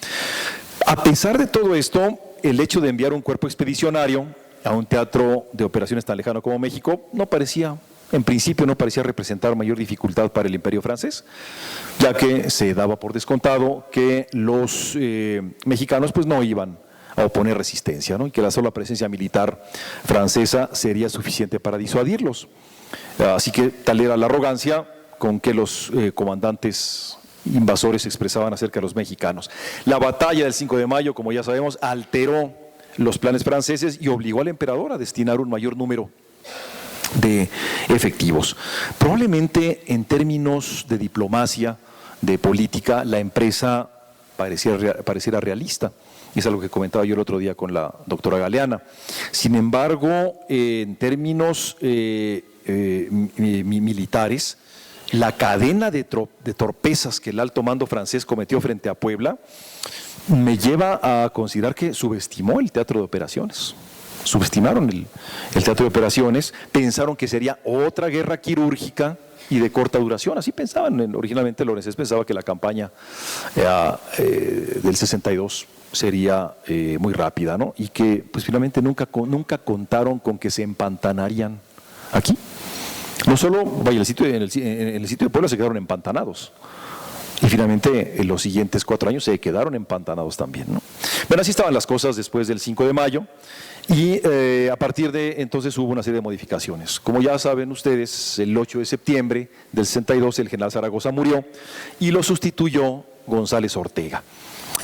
A pesar de todo esto, el hecho de enviar un cuerpo expedicionario a un teatro de operaciones tan lejano como México en principio no parecía representar mayor dificultad para el Imperio francés, ya que se daba por descontado que los mexicanos pues no iban a oponer resistencia, ¿no?, y que la sola presencia militar francesa sería suficiente para disuadirlos. Así que tal era la arrogancia con que los comandantes invasores se expresaban acerca de los mexicanos. La batalla del 5 de mayo, como ya sabemos, alteró los planes franceses y obligó al emperador a destinar un mayor número de efectivos. Probablemente en términos de diplomacia, de política, la empresa pareciera realista. Es algo que comentaba yo el otro día con la doctora Galeana. Sin embargo, en términos militares, la cadena de torpezas que el alto mando francés cometió frente a Puebla me lleva a considerar que subestimó el teatro de operaciones. Subestimaron el teatro de operaciones, pensaron que sería otra guerra quirúrgica y de corta duración. Así pensaban, originalmente Lorenzés pensaba que la campaña del 62 sería muy rápida, ¿no? Y que pues finalmente nunca contaron con que se empantanarían aquí. No solo, en el sitio de Puebla se quedaron empantanados. Y finalmente, en los siguientes 4 años se quedaron empantanados también, ¿no? Bueno, así estaban las cosas después del 5 de mayo y a partir de entonces hubo una serie de modificaciones. Como ya saben ustedes, el 8 de septiembre del 62 el general Zaragoza murió y lo sustituyó González Ortega,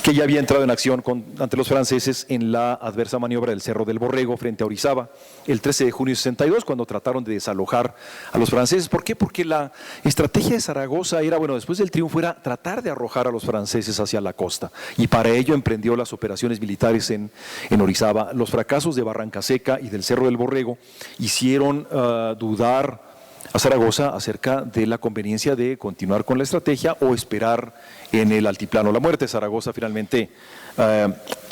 que ya había entrado en acción ante los franceses en la adversa maniobra del Cerro del Borrego frente a Orizaba el 13 de junio de 62, cuando trataron de desalojar a los franceses. ¿Por qué? Porque la estrategia de Zaragoza era, después del triunfo, era tratar de arrojar a los franceses hacia la costa, y para ello emprendió las operaciones militares en Orizaba. Los fracasos de Barranca Seca y del Cerro del Borrego hicieron dudar a Zaragoza acerca de la conveniencia de continuar con la estrategia o esperar en el altiplano. La muerte de Zaragoza finalmente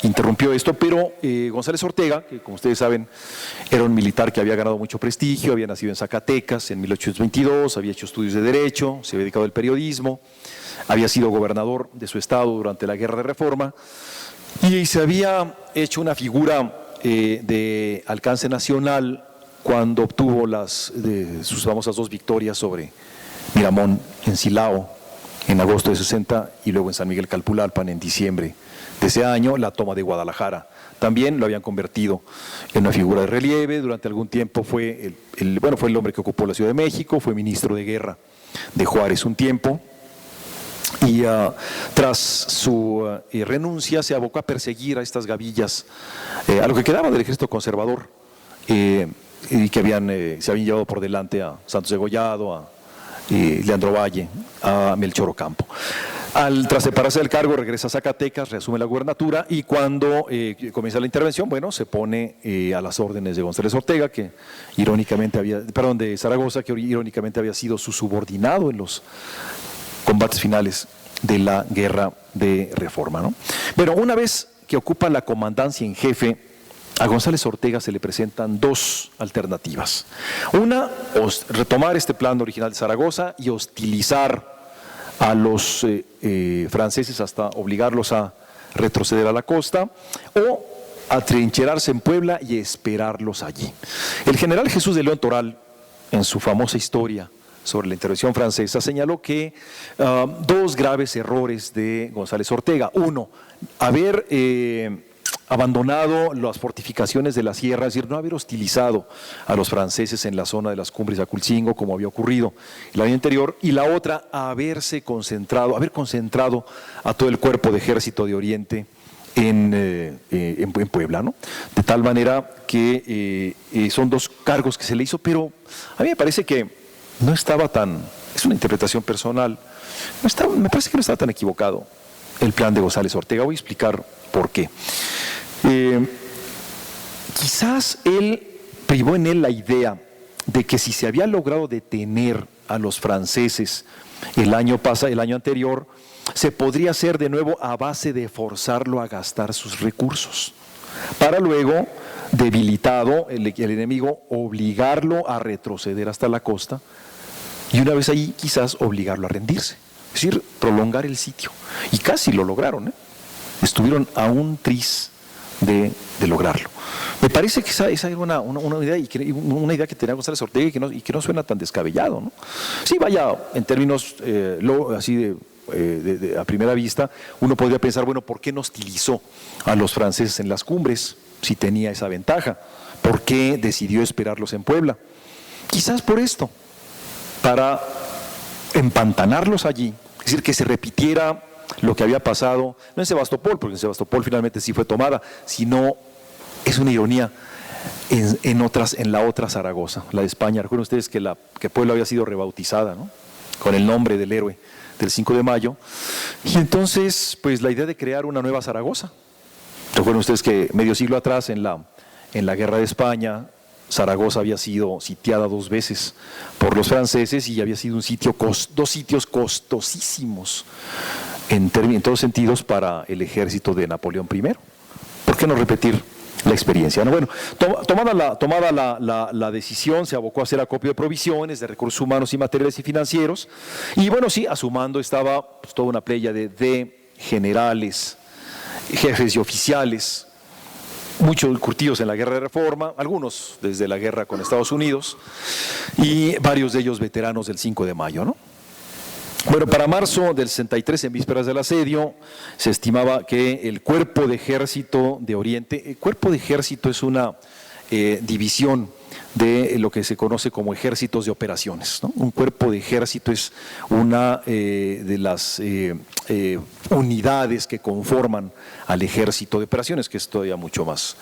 interrumpió esto, pero González Ortega, que como ustedes saben era un militar que había ganado mucho prestigio, había nacido en Zacatecas en 1822, había hecho estudios de Derecho, se había dedicado al periodismo, había sido gobernador de su estado durante la Guerra de Reforma y se había hecho una figura de alcance nacional cuando obtuvo sus famosas 2 victorias sobre Miramón en Silao en agosto de 60 y luego en San Miguel Calpulalpan en diciembre de ese año, la toma de Guadalajara. También lo habían convertido en una figura de relieve. Durante algún tiempo fue el hombre que ocupó la Ciudad de México, fue ministro de Guerra de Juárez un tiempo. Y tras su renuncia se abocó a perseguir a estas gavillas, a lo que quedaba del ejército conservador, y que se habían llevado por delante a Santos Degollado, a Leandro Valle, a Melchor Ocampo. Tras separarse del cargo, regresa a Zacatecas, reasume la gubernatura y cuando comienza la intervención, se pone a las órdenes de González Ortega, de Zaragoza, que irónicamente había sido su subordinado en los combates finales de la Guerra de Reforma, ¿no? Bueno, una vez que ocupa la comandancia en jefe, a González Ortega se le presentan 2 alternativas. Una, retomar este plan original de Zaragoza y hostilizar a los franceses hasta obligarlos a retroceder a la costa, o atrincherarse en Puebla y esperarlos allí. El general Jesús de León Toral, en su famosa historia sobre la intervención francesa, señaló que dos graves errores de González Ortega. Uno, haber abandonado las fortificaciones de la sierra, es decir, no haber hostilizado a los franceses en la zona de las cumbres de Aculcingo, como había ocurrido el año anterior, y la otra, haber concentrado a todo el cuerpo de ejército de Oriente en Puebla, ¿no? De tal manera que son dos cargos que se le hizo, pero a mí me parece que no estaba tan, es una interpretación personal, me parece que no estaba tan equivocado el plan de González Ortega. Voy a explicar por qué. Quizás él privó en él la idea de que si se había logrado detener a los franceses el año anterior, se podría hacer de nuevo a base de forzarlo a gastar sus recursos, para luego, debilitado el enemigo, obligarlo a retroceder hasta la costa y una vez ahí quizás obligarlo a rendirse, es decir, prolongar el sitio. Y casi lo lograron, ¿eh? Estuvieron a un tris de lograrlo. Me parece que esa era una idea que tenía González Ortega y que no suena tan descabellado, ¿no? Sí, vaya, en términos así a primera vista, uno podría pensar, bueno, ¿por qué no hostilizó a los franceses en las cumbres si tenía esa ventaja? ¿Por qué decidió esperarlos en Puebla? Quizás por esto, para empantanarlos allí, es decir, que se repitiera lo que había pasado, no en Sebastopol, porque en Sebastopol finalmente sí fue tomada, sino, es una ironía, en la otra Zaragoza, la de España. Recuerden ustedes que Puebla había sido rebautizada, ¿no?, con el nombre del héroe del 5 de mayo, y entonces, pues la idea de crear una nueva Zaragoza. Recuerden ustedes que medio siglo atrás, en la Guerra de España, Zaragoza había sido sitiada 2 veces por los franceses y había sido dos sitios costosísimos en todos sentidos para el ejército de Napoleón I. ¿Por qué no repetir la experiencia? ¿No? Bueno, tomada la decisión, se abocó a hacer acopio de provisiones, de recursos humanos y materiales y financieros, y bueno, sí, a su mando estaba pues toda una playa de generales, jefes y oficiales, muchos curtidos en la guerra de reforma, algunos desde la guerra con Estados Unidos, y varios de ellos veteranos del 5 de mayo, ¿no? Bueno, para marzo del 63, en vísperas del asedio, se estimaba que el Cuerpo de Ejército de Oriente, el Cuerpo de Ejército es una división de lo que se conoce como ejércitos de operaciones, ¿no? Un cuerpo de ejército es una de las unidades que conforman al ejército de operaciones, que es todavía mucho más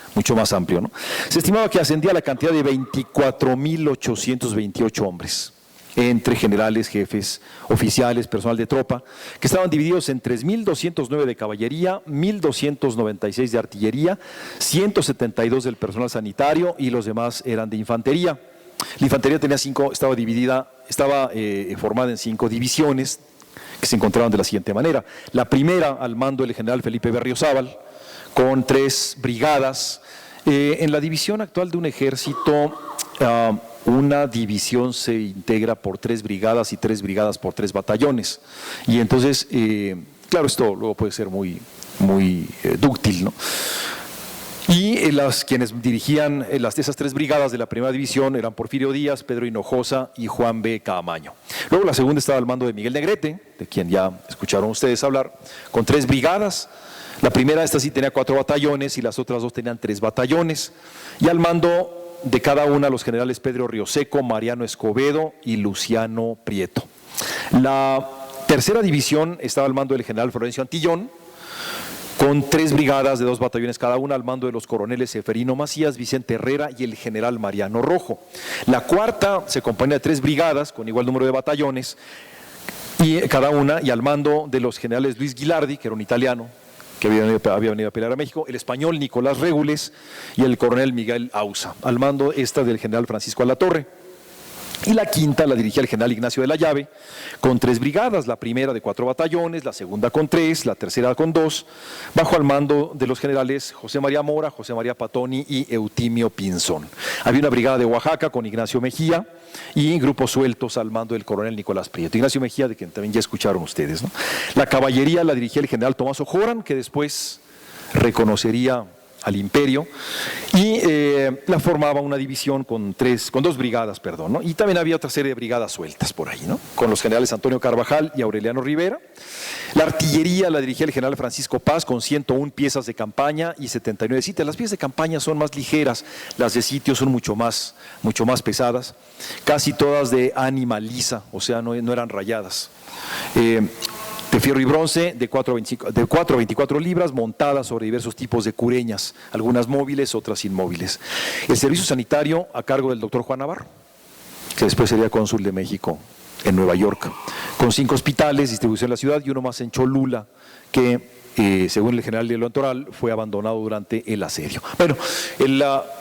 amplio, ¿no? Se estimaba que ascendía a la cantidad de 24.828 hombres, entre generales, jefes, oficiales, personal de tropa, que estaban divididos en 3.209 de caballería, 1.296 de artillería, 172 del personal sanitario y los demás eran de infantería. La infantería estaba formada en 5 divisiones que se encontraban de la siguiente manera. La primera al mando del general Felipe Berriozábal, con 3 brigadas. En la división actual de un ejército, una división se integra por 3 brigadas y 3 brigadas por 3 batallones. Y entonces, claro, esto luego puede ser muy dúctil, ¿no? Y quienes dirigían esas 3 brigadas de la primera división eran Porfirio Díaz, Pedro Hinojosa y Juan B. Caamaño. Luego la segunda estaba al mando de Miguel Negrete, de quien ya escucharon ustedes hablar, con 3 brigadas. La primera, esta sí tenía 4 batallones y las otras 2 tenían 3 batallones. Y al mando de cada una los generales Pedro Rioseco, Mariano Escobedo y Luciano Prieto. La tercera división estaba al mando del general Florencio Antillón, con 3 brigadas de 2 batallones cada una al mando de los coroneles Seferino Macías, Vicente Herrera y el general Mariano Rojo. La cuarta se componía de 3 brigadas con igual número de batallones y cada una, y al mando de los generales Luis Gilardi, que era un italiano que había venido a pelear a México, el español Nicolás Régules y el coronel Miguel Ausa, al mando del general Francisco Alatorre. Y la quinta la dirigía el general Ignacio de la Llave, con 3 brigadas, la primera de 4 batallones, la segunda con 3, la tercera con 2, bajo al mando de los generales José María Mora, José María Patoni y Eutimio Pinzón. Había una brigada de Oaxaca con Ignacio Mejía y grupos sueltos al mando del coronel Nicolás Prieto. Ignacio Mejía, de quien también ya escucharon ustedes, ¿no? La caballería la dirigía el general Tomás O'Joran, que después reconocería al imperio, y la formaba una división con dos brigadas, perdón, ¿no? Y también había otra serie de brigadas sueltas por ahí, ¿no? Con los generales Antonio Carvajal y Aureliano Rivera. La artillería la dirigía el general Francisco Paz con 101 piezas de campaña y 79 de sitio. Las piezas de campaña son más ligeras, las de sitio son mucho más pesadas, casi todas de ánima lisa, o sea, no eran rayadas. De fierro y bronce, de 4 a 24 libras, montadas sobre diversos tipos de cureñas, algunas móviles, otras inmóviles. El servicio sanitario a cargo del doctor Juan Navarro, que después sería cónsul de México en Nueva York, con 5 hospitales, distribución en la ciudad y uno más en Cholula, que según el general León Toral, fue abandonado durante el asedio. Bueno,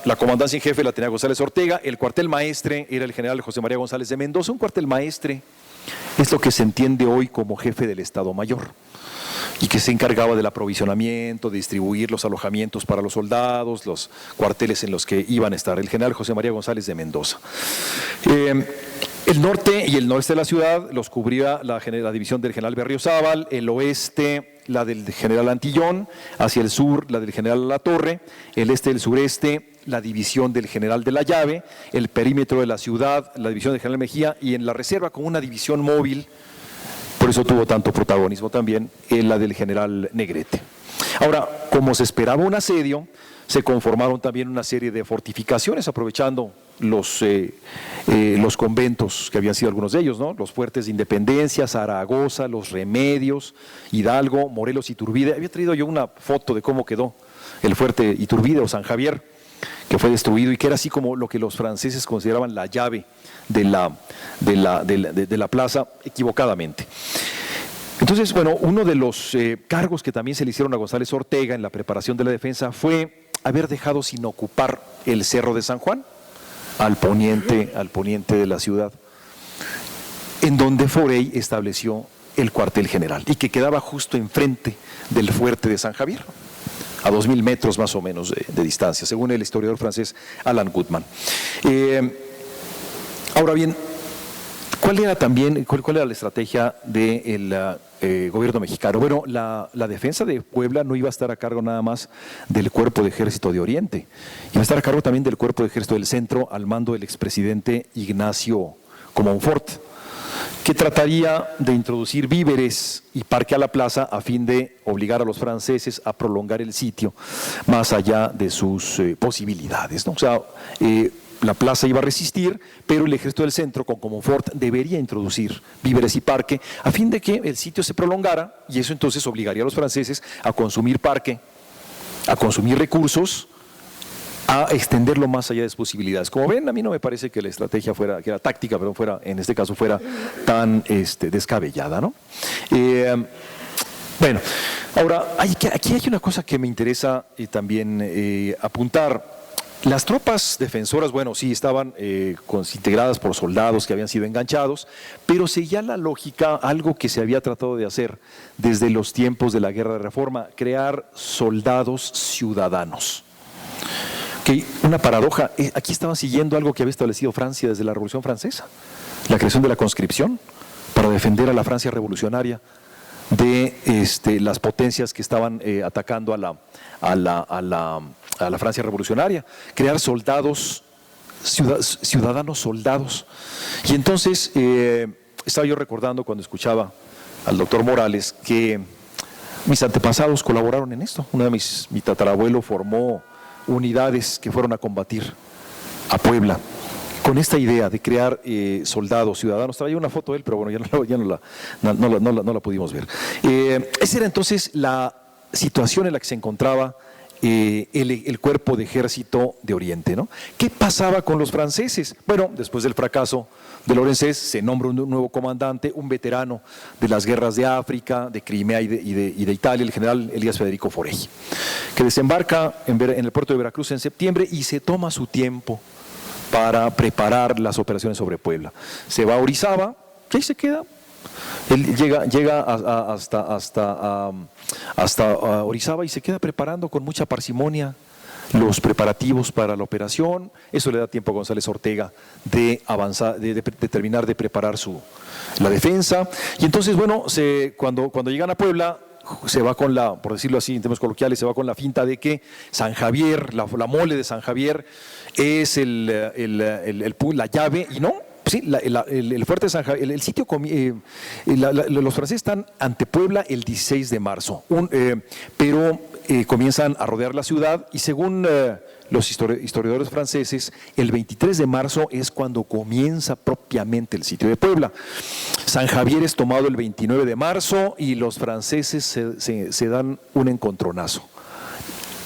la comandancia en jefe la tenía González Ortega, el cuartel maestre era el general José María González de Mendoza. Un cuartel maestre es lo que se entiende hoy como jefe del Estado Mayor y que se encargaba del aprovisionamiento, de distribuir los alojamientos para los soldados, los cuarteles en los que iban a estar. El general José María González de Mendoza. El norte y el noreste de la ciudad los cubría la división del general Berriozábal, el oeste la del general Antillón, hacia el sur la del general Latorre, el este y el sureste la división del general de la Llave, el perímetro de la ciudad la división del general Mejía, y en la reserva con una división móvil, por eso tuvo tanto protagonismo también, la del general Negrete. Ahora, como se esperaba un asedio, se conformaron también una serie de fortificaciones aprovechando los conventos, que habían sido algunos de ellos, ¿no? Los fuertes de Independencia, Zaragoza, Los Remedios, Hidalgo, Morelos, Iturbide. Había traído yo una foto de cómo quedó el fuerte Iturbide o San Javier, que fue destruido y que era así como lo que los franceses consideraban la llave de la plaza, equivocadamente. Entonces, bueno, uno de los cargos que también se le hicieron a González Ortega en la preparación de la defensa fue haber dejado sin ocupar el Cerro de San Juan, al poniente de la ciudad, en donde Forey estableció el cuartel general y que quedaba justo enfrente del fuerte de San Javier, a 2.000 metros más o menos de distancia, según el historiador francés Alan Gutman. Ahora bien, ¿cuál era la estrategia del gobierno mexicano? Bueno, la defensa de Puebla no iba a estar a cargo nada más del Cuerpo de Ejército de Oriente, iba a estar a cargo también del Cuerpo de Ejército del Centro al mando del expresidente Ignacio Comonfort, que trataría de introducir víveres y parque a la plaza a fin de obligar a los franceses a prolongar el sitio más allá de sus posibilidades, ¿no? O sea, la plaza iba a resistir, pero el ejército del centro, con Comonfort, debería introducir víveres y parque a fin de que el sitio se prolongara, y eso entonces obligaría a los franceses a consumir parque, a consumir recursos, a extenderlo más allá de sus posibilidades. Como ven, a mí no me parece que la estrategia que era táctica, pero en este caso fuera tan descabellada, ¿no? Bueno, ahora, aquí hay una cosa que me interesa también apuntar. Las tropas defensoras, bueno, sí, estaban integradas por soldados que habían sido enganchados, pero seguía la lógica, algo que se había tratado de hacer desde los tiempos de la Guerra de Reforma, crear soldados ciudadanos. Que una paradoja, aquí estaban siguiendo algo que había establecido Francia desde la Revolución Francesa, la creación de la conscripción para defender a la Francia revolucionaria de las potencias que estaban atacando a la Francia revolucionaria, crear soldados, ciudadanos soldados. Y entonces estaba yo recordando cuando escuchaba al doctor Morales que mis antepasados colaboraron en esto. Mi tatarabuelo formó unidades que fueron a combatir a Puebla con esta idea de crear soldados ciudadanos. Traía una foto de él, pero bueno, ya no la pudimos ver. Esa era entonces la situación en la que se encontraba el cuerpo de ejército de Oriente, ¿no? ¿Qué pasaba con los franceses? Bueno, después del fracaso de Lorenzés se nombra un nuevo comandante, un veterano de las guerras de África, de Crimea y de Italia, el general Elías Federico Forey, que desembarca en el puerto de Veracruz en septiembre y se toma su tiempo para preparar las operaciones sobre Puebla. Se va a Orizaba y ahí se queda. Él llega hasta Orizaba y se queda preparando con mucha parsimonia los preparativos para la operación. Eso le da tiempo a González Ortega de avanzar, de terminar de preparar la defensa. Y entonces, bueno, cuando llegan a Puebla, con la, por decirlo así en términos coloquiales, se va con la finta de que San Javier, la mole de San Javier es la llave, y no. Sí, el fuerte de San Javier, el sitio, los franceses están ante Puebla el 16 de marzo, pero comienzan a rodear la ciudad y según los historiadores franceses, el 23 de marzo es cuando comienza propiamente el sitio de Puebla. San Javier es tomado el 29 de marzo y los franceses se dan un encontronazo.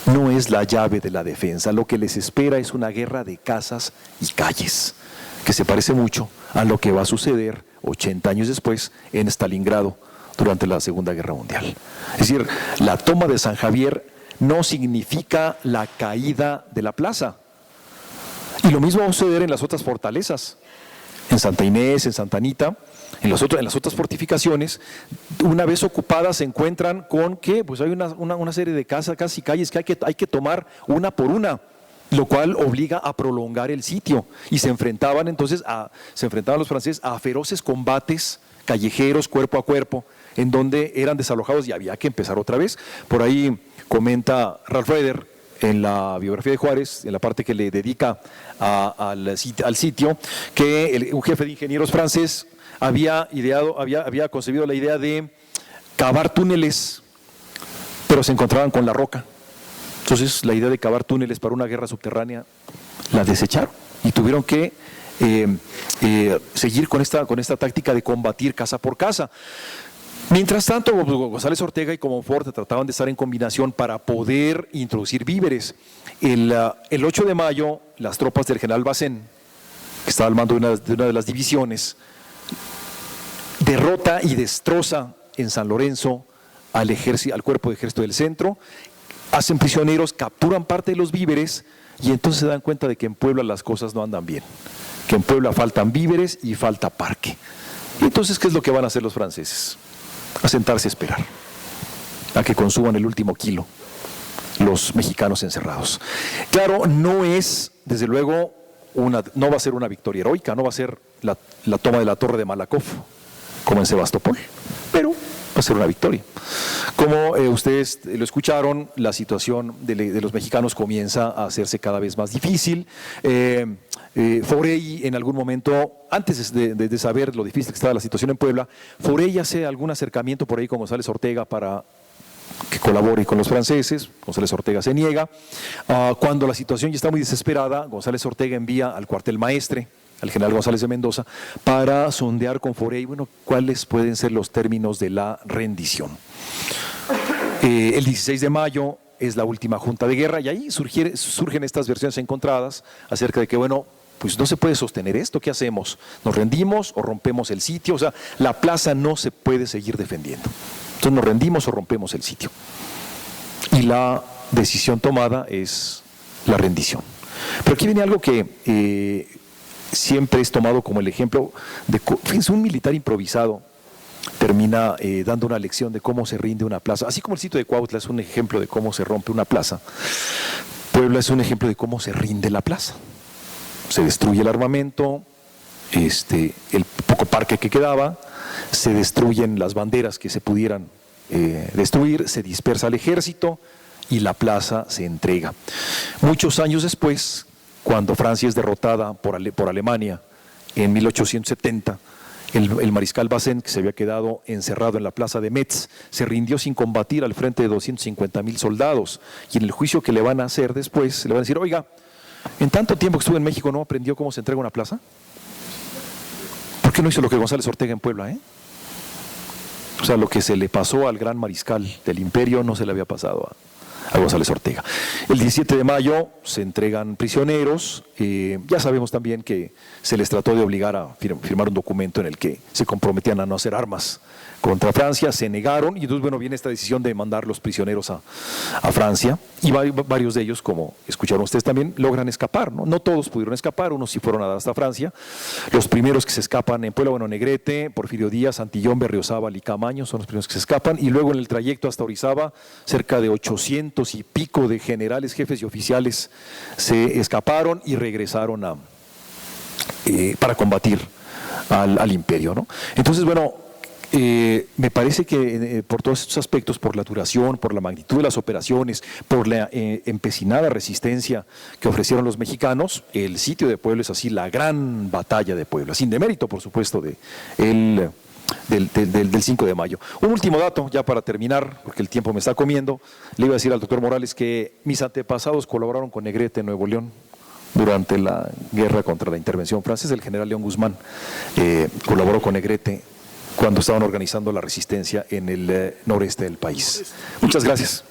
No es la llave de la defensa, lo que les espera es una guerra de casas y calles, que se parece mucho a lo que va a suceder 80 años después en Stalingrado durante la Segunda Guerra Mundial. Es decir, la toma de San Javier no significa la caída de la plaza. Y lo mismo va a suceder en las otras fortalezas, en Santa Inés, en Santa Anita, en las otras fortificaciones. Una vez ocupadas se encuentran con que pues hay una serie de casas y calles que hay que tomar una por una, lo cual obliga a prolongar el sitio. Y se enfrentaban los franceses a feroces combates callejeros, cuerpo a cuerpo, en donde eran desalojados y había que empezar otra vez. Por ahí comenta Ralph Roeder en la biografía de Juárez, en la parte que le dedica al sitio, que un jefe de ingenieros francés había concebido la idea de cavar túneles, pero se encontraban con la roca. Entonces la idea de cavar túneles para una guerra subterránea la desecharon y tuvieron que seguir con esta táctica de combatir casa por casa. Mientras tanto, González Ortega y Comonfort trataban de estar en combinación para poder introducir víveres. El 8 de mayo, las tropas del general Bazén, que estaba al mando de una de las divisiones, derrota y destroza en San Lorenzo al cuerpo de ejército del centro, hacen prisioneros, capturan parte de los víveres y entonces se dan cuenta de que en Puebla las cosas no andan bien, que en Puebla faltan víveres y falta parque. Y entonces, ¿qué es lo que van a hacer los franceses? A sentarse a esperar, a que consuman el último kilo los mexicanos encerrados. Claro, no es, desde luego, no va a ser una victoria heroica, no va a ser la toma de la torre de Malakoff, como en Sebastopol, pero va a ser una victoria. Como ustedes lo escucharon, la situación de los mexicanos comienza a hacerse cada vez más difícil. Forey en algún momento, antes de saber lo difícil que estaba la situación en Puebla, Forey hace algún acercamiento por ahí con González Ortega para que colabore con los franceses. González Ortega se niega. Cuando la situación ya está muy desesperada, González Ortega envía al cuartel maestre, al general González de Mendoza, para sondear con Forey, cuáles pueden ser los términos de la rendición. El 16 de mayo es la última junta de guerra y ahí surgen estas versiones encontradas acerca de que, pues no se puede sostener esto, ¿qué hacemos? ¿Nos rendimos o rompemos el sitio? O sea, la plaza no se puede seguir defendiendo. Entonces nos rendimos o rompemos el sitio. Y la decisión tomada es la rendición. Pero aquí viene algo que siempre es tomado como el ejemplo de, fíjense, un militar improvisado termina dando una lección de cómo se rinde una plaza. Así como el sitio de Cuautla es un ejemplo de cómo se rompe una plaza, Puebla es un ejemplo de cómo se rinde la plaza. Se destruye el armamento, el poco parque que quedaba, se destruyen las banderas que se pudieran destruir, se dispersa el ejército y la plaza se entrega. Muchos años después, cuando Francia es derrotada por Alemania en 1870, el mariscal Bazén, que se había quedado encerrado en la plaza de Metz, se rindió sin combatir al frente de 250,000 soldados. Y en el juicio que le van a hacer después, le van a decir, oiga, en tanto tiempo que estuvo en México, ¿no aprendió cómo se entrega una plaza? ¿Por qué no hizo lo que González Ortega en Puebla? O sea, lo que se le pasó al gran mariscal del imperio no se le había pasado a González Ortega. El 17 de mayo se entregan prisioneros. Ya sabemos también que se les trató de obligar a firmar un documento en el que se comprometían a no hacer armas contra Francia, se negaron y entonces viene esta decisión de mandar los prisioneros a Francia y varios de ellos, como escucharon ustedes también, logran escapar, ¿no? No todos pudieron escapar, unos sí fueron a dar hasta Francia. Los primeros que se escapan en Puebla, Negrete, Porfirio Díaz, Santillón, Berriozábal y Camaño son los primeros que se escapan y luego en el trayecto hasta Orizaba cerca de 800 y pico de generales, jefes y oficiales se escaparon y regresaron para combatir al imperio, ¿no? Entonces, Me parece que por todos estos aspectos, por la duración, por la magnitud de las operaciones, por la empecinada resistencia que ofrecieron los mexicanos, el sitio de Puebla es así la gran batalla de Puebla, sin demérito, por supuesto, del 5 de mayo. Un último dato, ya para terminar, porque el tiempo me está comiendo, le iba a decir al doctor Morales que mis antepasados colaboraron con Negrete en Nuevo León durante la guerra contra la intervención francesa. El general León Guzmán colaboró con Negrete cuando estaban organizando la resistencia en el noreste del país. Muchas gracias.